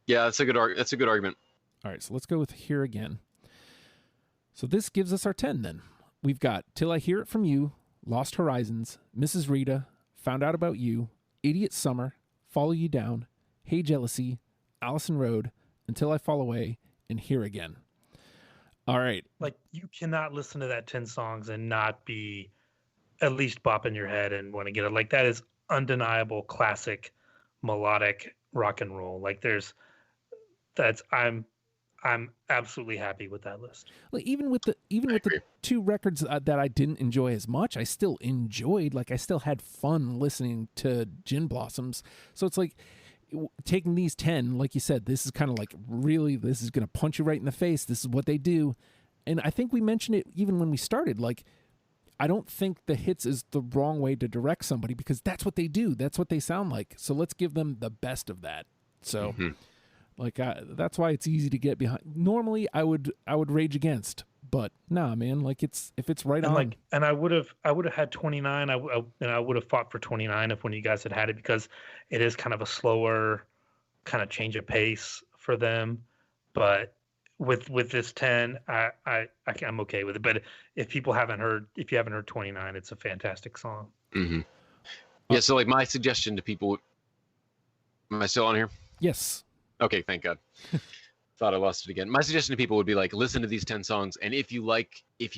Speaker 3: Yeah, that's a good argument.
Speaker 1: All right, so let's go with Here Again. So this gives us our 10 then. We've got Till I Hear It From You, Lost Horizons, Mrs. Rita, Found Out About You, Idiot Summer, Follow You Down, Hey Jealousy, Allison Road, Until I Fall Away, and Here Again. All right.
Speaker 2: Like you cannot listen to that 10 songs and not be at least bopping your head and want to get it. Like that is undeniable classic melodic rock and roll. Like I'm absolutely happy with that list.
Speaker 1: Like even with the 2 records that I didn't enjoy as much, I still enjoyed. Like I still had fun listening to Gin Blossoms. So it's like taking these 10, like you said, this is kind of like really, this is going to punch you right in the face. This is what they do. And I think we mentioned it even when we started. Like I don't think the hits is the wrong way to direct somebody because that's what they do. That's what they sound like. So let's give them the best of that. So. Mm-hmm. Like that's why it's easy to get behind. Normally, I would rage against, but nah, man. Like if it's right on.
Speaker 2: And I would have had 29. I would have fought for 29 if one of you guys had it because it is kind of a slower kind of change of pace for them. But with this 10, I'm okay with it. But if you haven't heard 29, it's a fantastic song.
Speaker 3: Mm-hmm. Yeah. So like my suggestion to people. Am I still on here?
Speaker 1: Yes.
Speaker 3: Okay, thank God. Thought I lost it again. My suggestion to people would be like, listen to these 10 songs, and if you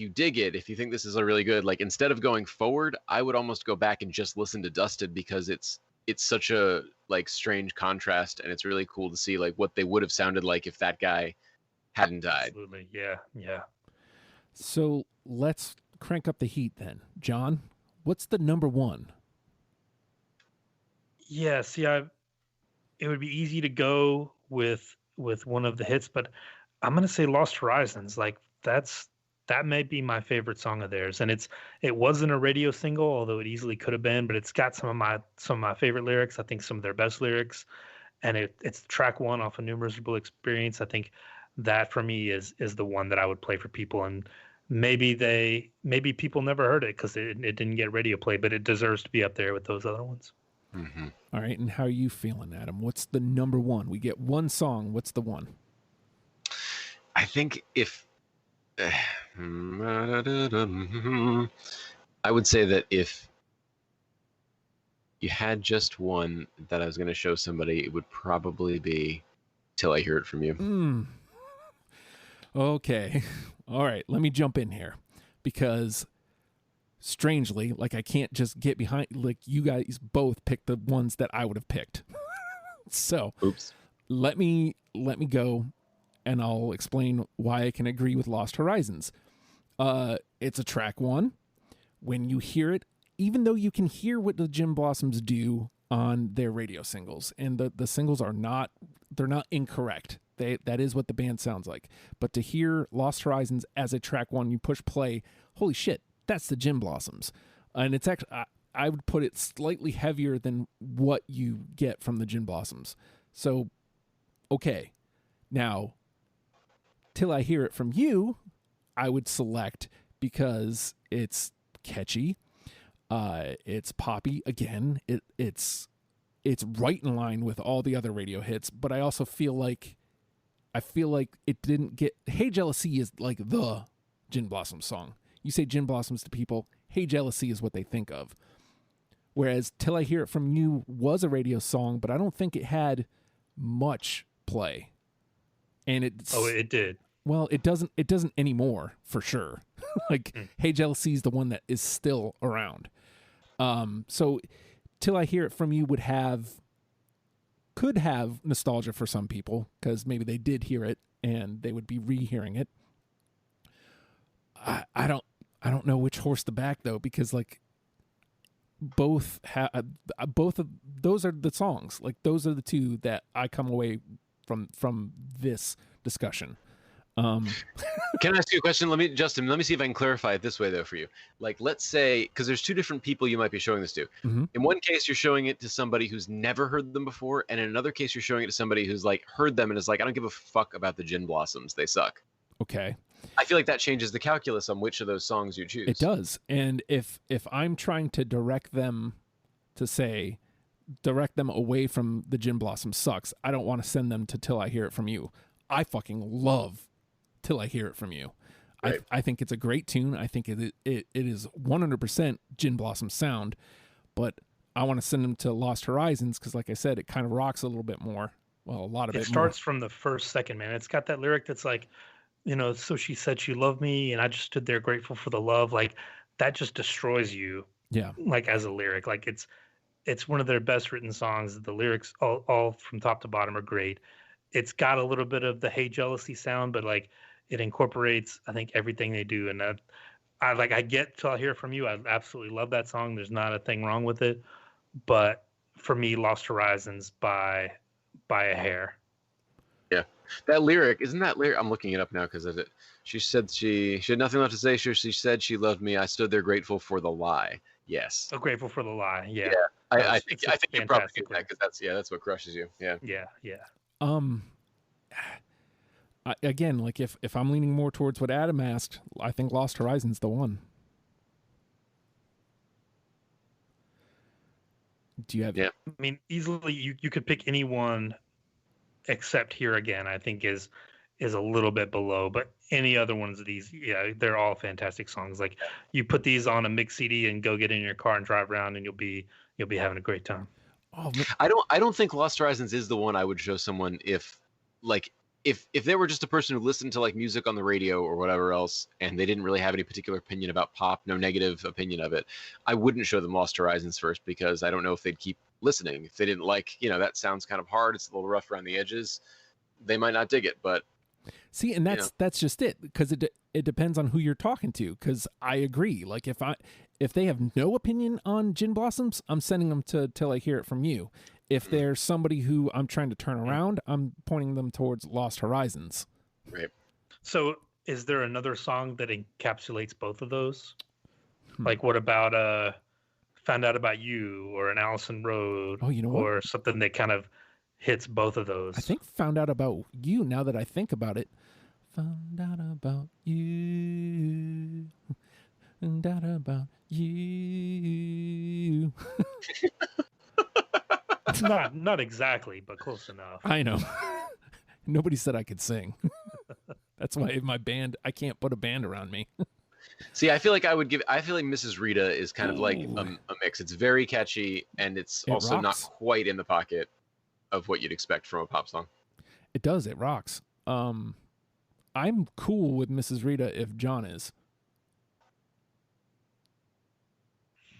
Speaker 3: dig it, if you think this is a really good, like instead of going forward, I would almost go back and just listen to Dusted because it's such a like strange contrast, and it's really cool to see like what they would have sounded like if that guy hadn't died.
Speaker 2: Absolutely, yeah.
Speaker 1: So let's crank up the heat then, John. What's the number 1?
Speaker 2: Yeah, see, it would be easy to go with one of the hits, but I'm gonna say Lost Horizons. Like that may be my favorite song of theirs, and it wasn't a radio single, although it easily could have been. But it's got some of my favorite lyrics. I think some of their best lyrics, and it's track 1 off of New Miserable Experience. I think that for me is the one that I would play for people, and maybe people never heard it because it didn't get radio play, but it deserves to be up there with those other ones.
Speaker 3: Mm-hmm.
Speaker 1: All right, and how are you feeling, Adam? What's the number one? We get one song. What's the one?
Speaker 3: I think if I would say that if you had just one that I was going to show somebody, it would probably be Till I Hear It From You.
Speaker 1: Okay. All right, let me jump in here because strangely, like I can't just get behind, like you guys both picked the ones that I would have picked. So
Speaker 3: Oops.
Speaker 1: let me go and I'll explain why I can agree with Lost Horizons. It's a track one. When you hear it, even though you can hear what the Gin Blossoms do on their radio singles, and the singles are not, they're not incorrect. That is what the band sounds like. But to hear Lost Horizons as a track one, you push play, holy shit, that's the Gin Blossoms. And it's actually, I would put it slightly heavier than what you get from the Gin Blossoms. So, okay. Now, Till I Hear It From You, I would select because it's catchy. It's poppy. Again, it's right in line with all the other radio hits, but I also feel like it didn't get. Hey Jealousy is like the Gin Blossoms song. You say Gin Blossoms to people, Hey Jealousy is what they think of. Whereas Till I Hear It From You was a radio song, but I don't think it had much play. And it
Speaker 2: did.
Speaker 1: Well, it doesn't anymore for sure. Like Hey Jealousy is the one that is still around. So Till I Hear It From You could have nostalgia for some people because maybe they did hear it and they would be rehearing it. I don't know which horse to back though, because like both of those are the songs. Like those are the two that I come away from this discussion.
Speaker 3: Can I ask you a question? Justin, let me see if I can clarify it this way though for you. Like, let's say, because there's two different people you might be showing this to.
Speaker 1: Mm-hmm.
Speaker 3: In one case, you're showing it to somebody who's never heard them before, and in another case, you're showing it to somebody who's like heard them and is like, I don't give a fuck about the Gin Blossoms. They suck.
Speaker 1: Okay.
Speaker 3: I feel like that changes the calculus on which of those songs you choose.
Speaker 1: It does. And if I'm trying to direct them away from the Gin Blossom sucks, I don't want to send them to Till I Hear It From You. I fucking love Till I Hear It From You. Right. I think it's a great tune. I think it is 100% Gin Blossom sound, but I want to send them to Lost Horizons because, like I said, it kind of rocks a little bit more. Well, a lot of it.
Speaker 2: It starts from the first second, man. It's got that lyric that's like, so she said she loved me, and I just stood there grateful for the love. Like that just destroys you.
Speaker 1: Yeah. Like
Speaker 2: as a lyric, like it's one of their best written songs. The lyrics all from top to bottom are great. It's got a little bit of the Hey Jealousy sound, but like it incorporates, I think, everything they do. And I get Till I Hear It From You. I absolutely love that song. There's not a thing wrong with it. But for me, Lost Horizons by a hair.
Speaker 3: Yeah. That lyric, isn't that lyric? I'm looking it up now because of it. She said she had nothing left to say. She said she loved me. I stood there grateful for the lie. Yes.
Speaker 2: So grateful for the lie. Yeah.
Speaker 3: I think you probably do that because that's what crushes you. Yeah.
Speaker 2: Yeah.
Speaker 1: Again, like if I'm leaning more towards what Adam asked, I think Lost Horizons the one. Do you have?
Speaker 3: Yeah.
Speaker 2: I mean, easily you could pick any one, except Here Again. I think is a little bit below, but any other ones of these, yeah, they're all fantastic songs. Like you put these on a mix CD and go get in your car and drive around, and you'll be having a great time.
Speaker 1: Oh,
Speaker 3: I don't think Lost Horizons is the one I would show someone if they were just a person who listened to like music on the radio or whatever else, and they didn't really have any particular opinion about pop, no negative opinion of it. I wouldn't show them Lost Horizons first because I don't know if they'd keep listening. If they didn't like, that sounds kind of hard. It's a little rough around the edges. They might not dig it, but
Speaker 1: see, and that's just it, because it depends on who you're talking to. Because I agree. Like if they have no opinion on Gin Blossoms, I'm sending them to Till I Hear It From You. If there's somebody who I'm trying to turn around, I'm pointing them towards Lost Horizons.
Speaker 3: Right.
Speaker 2: So is there another song that encapsulates both of those? Like what about Found Out About You or an Allison Road?
Speaker 1: Oh, you know what?
Speaker 2: Or something that kind of hits both of those.
Speaker 1: I think Found Out About You, now that I think about it, Found out about you. Found out about you.
Speaker 2: Not exactly, but close enough.
Speaker 1: I know. Nobody said I could sing. That's why in my band, I can't put a band around me.
Speaker 3: See, I feel like Mrs. Rita is kind of like
Speaker 1: Ooh.
Speaker 3: a mix. It's very catchy, and it's
Speaker 1: It
Speaker 3: also not
Speaker 1: rocks.
Speaker 3: quite in the pocket of what you'd expect from a pop song.
Speaker 1: It does. It rocks. I'm cool with Mrs. Rita if John is.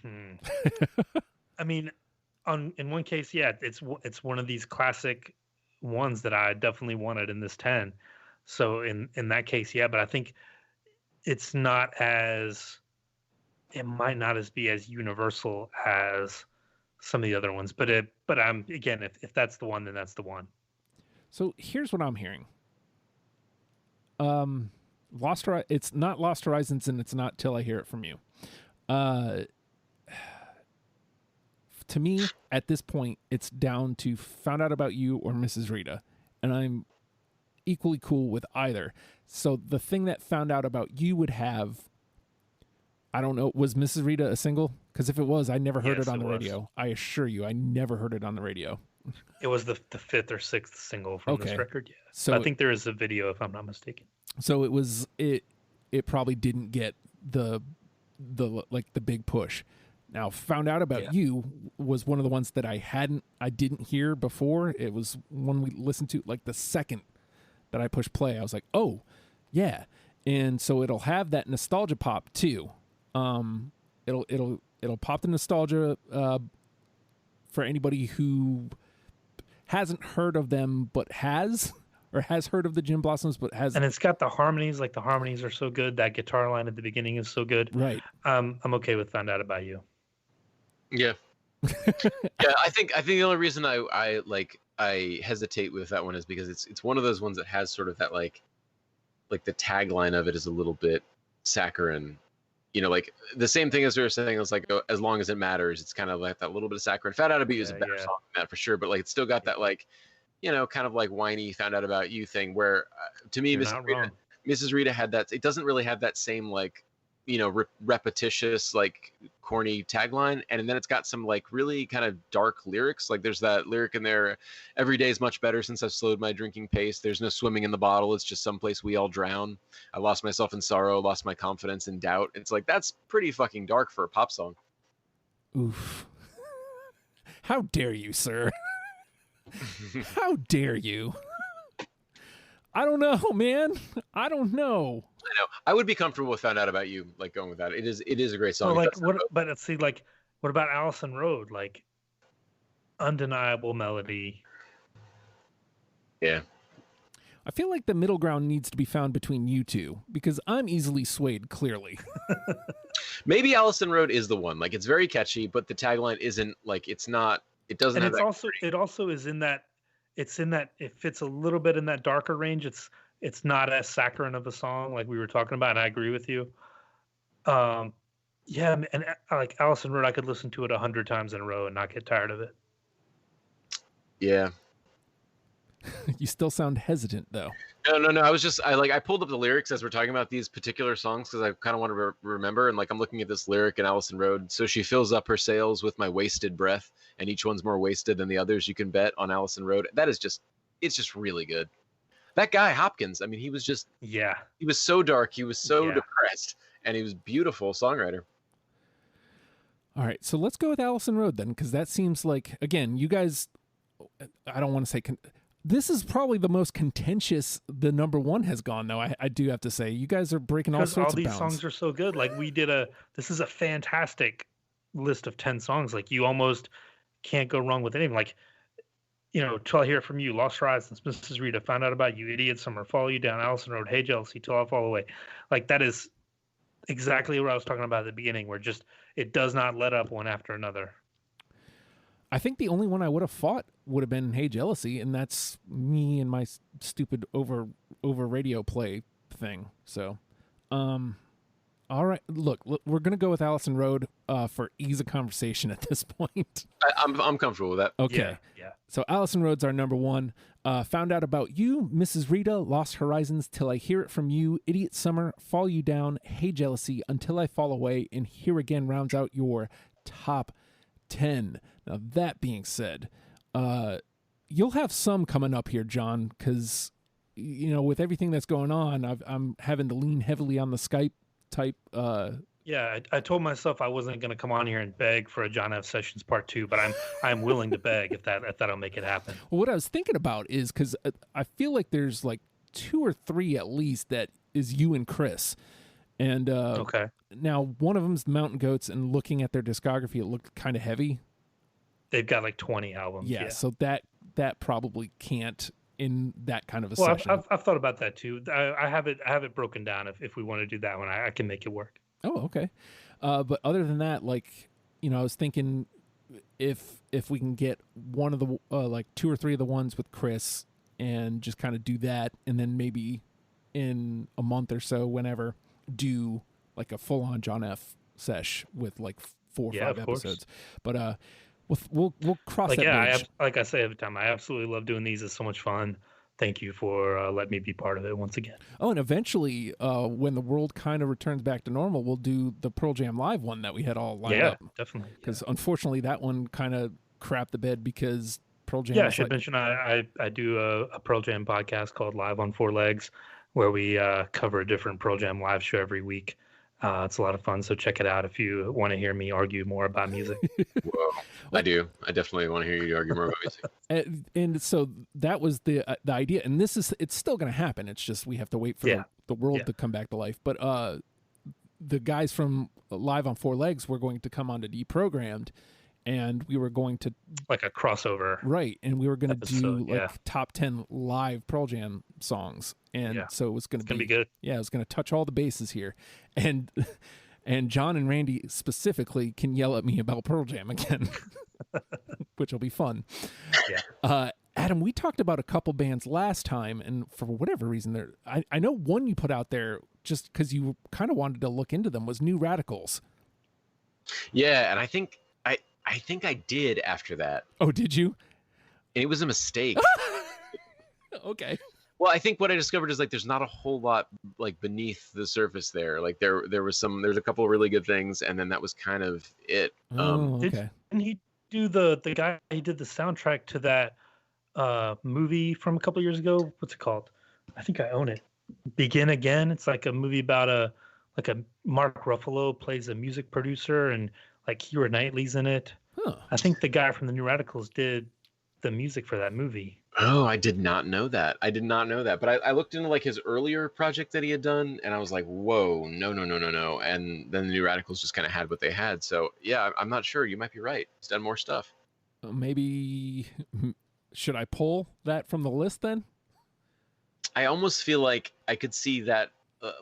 Speaker 2: I mean, in one case, yeah, it's one of these classic ones that I definitely wanted in this 10. So in that case, yeah, but I think it might not be as universal as some of the other ones, but I'm again, if that's the one, then that's the one.
Speaker 1: So here's what I'm hearing. It's not Lost Horizons, and it's not Till I Hear It From You. To me, at this point, it's down to Found Out About You or Mrs. Rita, and I'm equally cool with either. So the thing that Found Out About You would have, I don't know, was Mrs. Rita a single? Because if it was, I never heard
Speaker 2: Yes,
Speaker 1: it on
Speaker 2: it
Speaker 1: the
Speaker 2: was.
Speaker 1: radio. I assure you, I never heard it on the radio.
Speaker 2: It was the fifth or sixth single from this
Speaker 1: Okay.
Speaker 2: record. Yeah,
Speaker 1: So
Speaker 2: I think there is a video, if I'm not mistaken.
Speaker 1: So it probably didn't get the big push. Now, Found Out About You was one of the ones that I didn't hear before. It was one we listened to like the second that I pushed play. I was like, oh yeah. And so it'll have that nostalgia pop too. It'll pop the nostalgia for anybody who hasn't heard of them but has heard of the Gin Blossoms but has.
Speaker 2: And it's got the harmonies. Like the harmonies are so good. That guitar line at the beginning is so good.
Speaker 1: Right.
Speaker 2: I'm okay with Found Out About You.
Speaker 3: Yeah. Yeah, I think the only reason I hesitate with that one is because it's one of those ones that has sort of that like the tagline of it is a little bit saccharine. You know, like the same thing as we were saying, it's like as long as it matters, it's kind of like that little bit of saccharine. Found Out About You is a better song than that for sure, but like it's still got that like, you know, kind of like whiny Found Out About You thing where to me,
Speaker 2: You're not wrong.
Speaker 3: Mrs. Rita had that. It doesn't really have that same like, you know, repetitious like corny tagline, and then it's got some like really kind of dark lyrics. Like there's that lyric in there, every day is much better since I've slowed my drinking pace. There's no swimming in the bottle, it's just someplace we all drown. I lost myself in sorrow, lost my confidence in doubt. It's like that's pretty fucking dark for a pop song.
Speaker 1: Oof. How dare you, sir? How dare you? I don't know, man. I don't know.
Speaker 3: I know. I would be comfortable with Found Out About You, like going with that. It is a great song.
Speaker 2: So like
Speaker 3: That's not
Speaker 2: what? But let's see, like what about Allison Road? Like undeniable melody.
Speaker 3: yeah.
Speaker 1: I feel like the middle ground needs to be found between you two because I'm easily swayed, clearly.
Speaker 3: Maybe Allison Road is the one. Like it's very catchy, but the tagline isn't like it doesn't
Speaker 2: And
Speaker 3: have
Speaker 2: it's
Speaker 3: that.
Speaker 2: it also is in that it fits a little bit in that darker range. It's not as saccharine of a song like we were talking about, and I agree with you. Yeah, and like Allison Road, I could listen to it 100 times in a row and not get tired of it.
Speaker 3: Yeah.
Speaker 1: You still sound hesitant, though.
Speaker 3: No. I pulled up the lyrics as we're talking about these particular songs because I kind of want to remember. And like I'm looking at this lyric in Allison Road. So she fills up her sails with my wasted breath, and each one's more wasted than the others. You can bet on Allison Road. It's just really good. That guy Hopkins. I mean, he was so dark. He was so depressed, and he was beautiful songwriter.
Speaker 1: All right, so let's go with Allison Road then, because that seems like, again, you guys, I don't want to say, this is probably the most contentious the number one has gone, though. I do have to say, you guys are breaking all sorts of bounds.
Speaker 2: Because all these songs are so good. Like this is a fantastic list of 10 songs. Like you almost can't go wrong with any of them. Like, you know, Till I Hear It From You, Lost Horizons, Mrs. Rita, Found Out About You, Idiot Summer, Follow You Down, Allison Road, Hey Jealousy, Till I Fall Away. Like that is exactly what I was talking about at the beginning, where just it does not let up one after another.
Speaker 1: I think the only one I would have fought would have been Hey Jealousy, and that's me and my stupid over radio play thing. So, all All right. Look, we're going to go with Allison Road for ease of conversation at this point.
Speaker 3: I'm comfortable with that.
Speaker 1: Okay.
Speaker 2: Yeah.
Speaker 1: So Allison Road's our number one. Found out about you, Mrs. Rita, Lost Horizons, Till I Hear It From You, Idiot Summer, Fall You Down, Hey Jealousy, Until I Fall Away, and Here Again rounds out your top 10. Now, that being said, you'll have some coming up here, John, because, with everything that's going on, I'm having to lean heavily on the Skype type.
Speaker 2: Yeah, I told myself I wasn't going to come on here and beg for a John F. Sessions Part 2, but I'm willing to beg if that'll make it happen.
Speaker 1: Well, what I was thinking about is because I feel like there's like 2 or 3 at least that is you and Chris. And
Speaker 2: okay.
Speaker 1: Now, one of them's Mountain Goats, and looking at their discography, it looked kind of heavy.
Speaker 2: They've got like 20 albums.
Speaker 1: Yeah, so that probably can't in that kind of a
Speaker 2: well,
Speaker 1: session.
Speaker 2: I've thought about that too. I have it broken down. If we want to do that one, I can make it work.
Speaker 1: Oh, okay. But other than that, like, I was thinking if we can get one of the like 2 or 3 of the ones with Chris and just kind of do that, and then maybe in a month or so, whenever, do like a full-on John F. sesh with like 4 or 5 episodes. But we'll cross that bridge.
Speaker 2: Like I say every time, I absolutely love doing these. It's so much fun. Thank you for letting me be part of it once again.
Speaker 1: Oh, and eventually, when the world kind of returns back to normal, we'll do the Pearl Jam Live one that we had all lined up.
Speaker 2: Yeah, definitely.
Speaker 1: Because unfortunately, that one kind of crapped the bed because Pearl Jam.
Speaker 2: Yeah, I should mention I do a Pearl Jam podcast called Live on 4 Legs, where we cover a different Pearl Jam live show every week. It's a lot of fun, so check it out if you want to hear me argue more about music.
Speaker 3: Whoa, I do. I definitely want to hear you argue more about music.
Speaker 1: And so that was the idea, and it's still going to happen. It's just we have to wait for the world to come back to life. But the guys from Live on 4 Legs were going to come on to Deprogrammed, and we were going to
Speaker 2: like a crossover,
Speaker 1: right? And we were going to do like
Speaker 2: yeah.
Speaker 1: top 10 live Pearl Jam songs, and so it was going to be
Speaker 2: good.
Speaker 1: Yeah, it was going to touch all the bases here, and John and Randy specifically can yell at me about Pearl Jam again, which will be fun.
Speaker 2: Yeah.
Speaker 1: Adam, we talked about a couple bands last time, and for whatever reason, I know one you put out there just because you kind of wanted to look into them was New Radicals.
Speaker 3: Yeah, and I think I did after that.
Speaker 1: Oh, did you?
Speaker 3: And it was a mistake.
Speaker 1: Okay.
Speaker 3: Well, I think what I discovered is like there's not a whole lot like beneath the surface there. Like there's a couple of really good things, and then that was kind of it.
Speaker 1: Okay.
Speaker 2: Didn't he do the guy? He did the soundtrack to that movie from a couple years ago. What's it called? I think I own it. Begin Again. It's like a movie about a Mark Ruffalo plays a music producer, and like Keira Knightley's in it.
Speaker 1: Huh.
Speaker 2: I think the guy from the New Radicals did the music for that movie.
Speaker 3: Oh, I did not know that. But I looked into like his earlier project that he had done, and I was like, whoa, no. And then the New Radicals just kind of had what they had. So yeah, I'm not sure. You might be right. He's done more stuff.
Speaker 1: Maybe should I pull that from the list then?
Speaker 3: I almost feel like I could see that.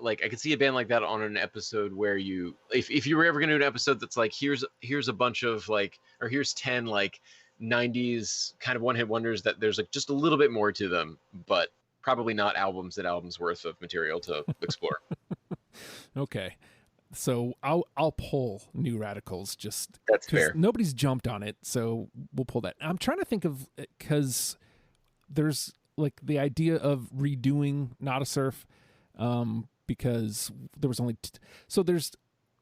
Speaker 3: Like I could see a band like that on an episode where if you were ever going to do an episode that's like here's a bunch of like, or here's 10 like 90s kind of one-hit wonders that there's like just a little bit more to them, but probably not albums worth of material to explore.
Speaker 1: Okay, so I'll pull New Radicals just
Speaker 3: that's fair.
Speaker 1: Nobody's jumped on it, so we'll pull that. I'm trying to think of, because there's like the idea of redoing Not a Surf. Because there was only so there's,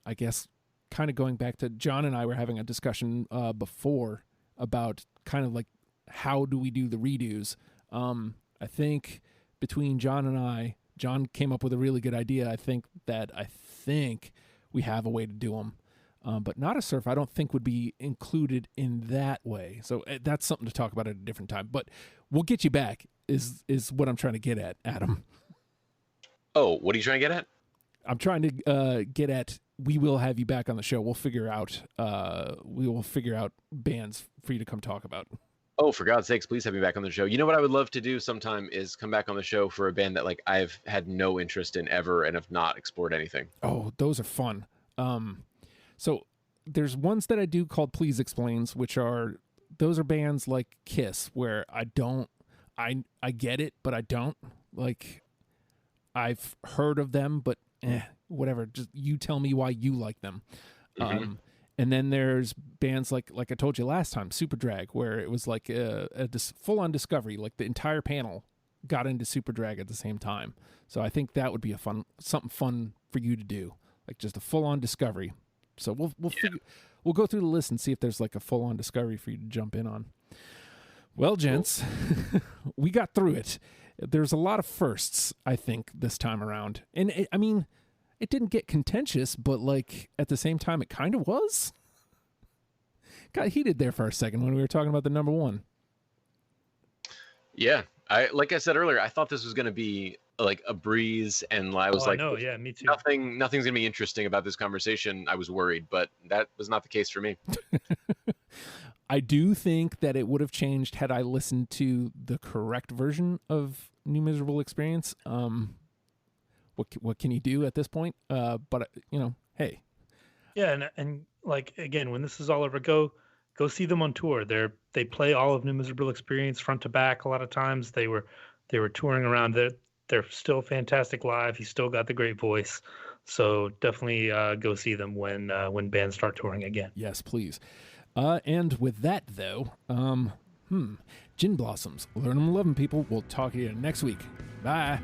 Speaker 1: I guess, kind of going back to John and I were having a discussion before about kind of like how do we do the redos. I think between John and I, John came up with a really good idea. I think we have a way to do them, but Not a Surf I don't think would be included in that way. So that's something to talk about at a different time. But we'll get you back is what I'm trying to get at, Adam.
Speaker 3: Oh, what are you trying to get at?
Speaker 1: I'm trying to get at, we will have you back on the show. We'll figure out bands for you to come talk about.
Speaker 3: Oh, for God's sakes, please have me back on the show. You know what I would love to do sometime is come back on the show for a band that like I've had no interest in ever and have not explored anything.
Speaker 1: Oh, those are fun. So there's ones that I do called Please Explains, those are bands like Kiss, where I get it, but I don't. Like, I've heard of them, but whatever. Just you tell me why you like them.
Speaker 3: Mm-hmm.
Speaker 1: And then there's bands like I told you last time, Superdrag, where it was like a full-on discovery. Like the entire panel got into Superdrag at the same time. So I think that would be something fun for you to do, like just a full-on discovery. So we'll go through the list and see if there's like a full-on discovery for you to jump in on. Well, gents, we got through it. There's a lot of firsts, I think, this time around, and it didn't get contentious, but like at the same time, it kind of was. Got heated there for a second when we were talking about the number one.
Speaker 3: Yeah, like I said earlier, I thought this was going to be like a breeze, and I was like,
Speaker 2: no, yeah, me too.
Speaker 3: Nothing's going to be interesting about this conversation. I was worried, but that was not the case for me.
Speaker 1: I do think that it would have changed had I listened to the correct version of New Miserable Experience. What can you do at this point? But hey.
Speaker 2: Yeah, and like again, when this is all over, go see them on tour. They play all of New Miserable Experience front to back. A lot of times they were touring around. They're still fantastic live. He's still got the great voice. So definitely go see them when bands start touring again.
Speaker 1: Yes, please. And with that though, Gin Blossoms, learn them, love them, people. We'll talk to you next week. Bye.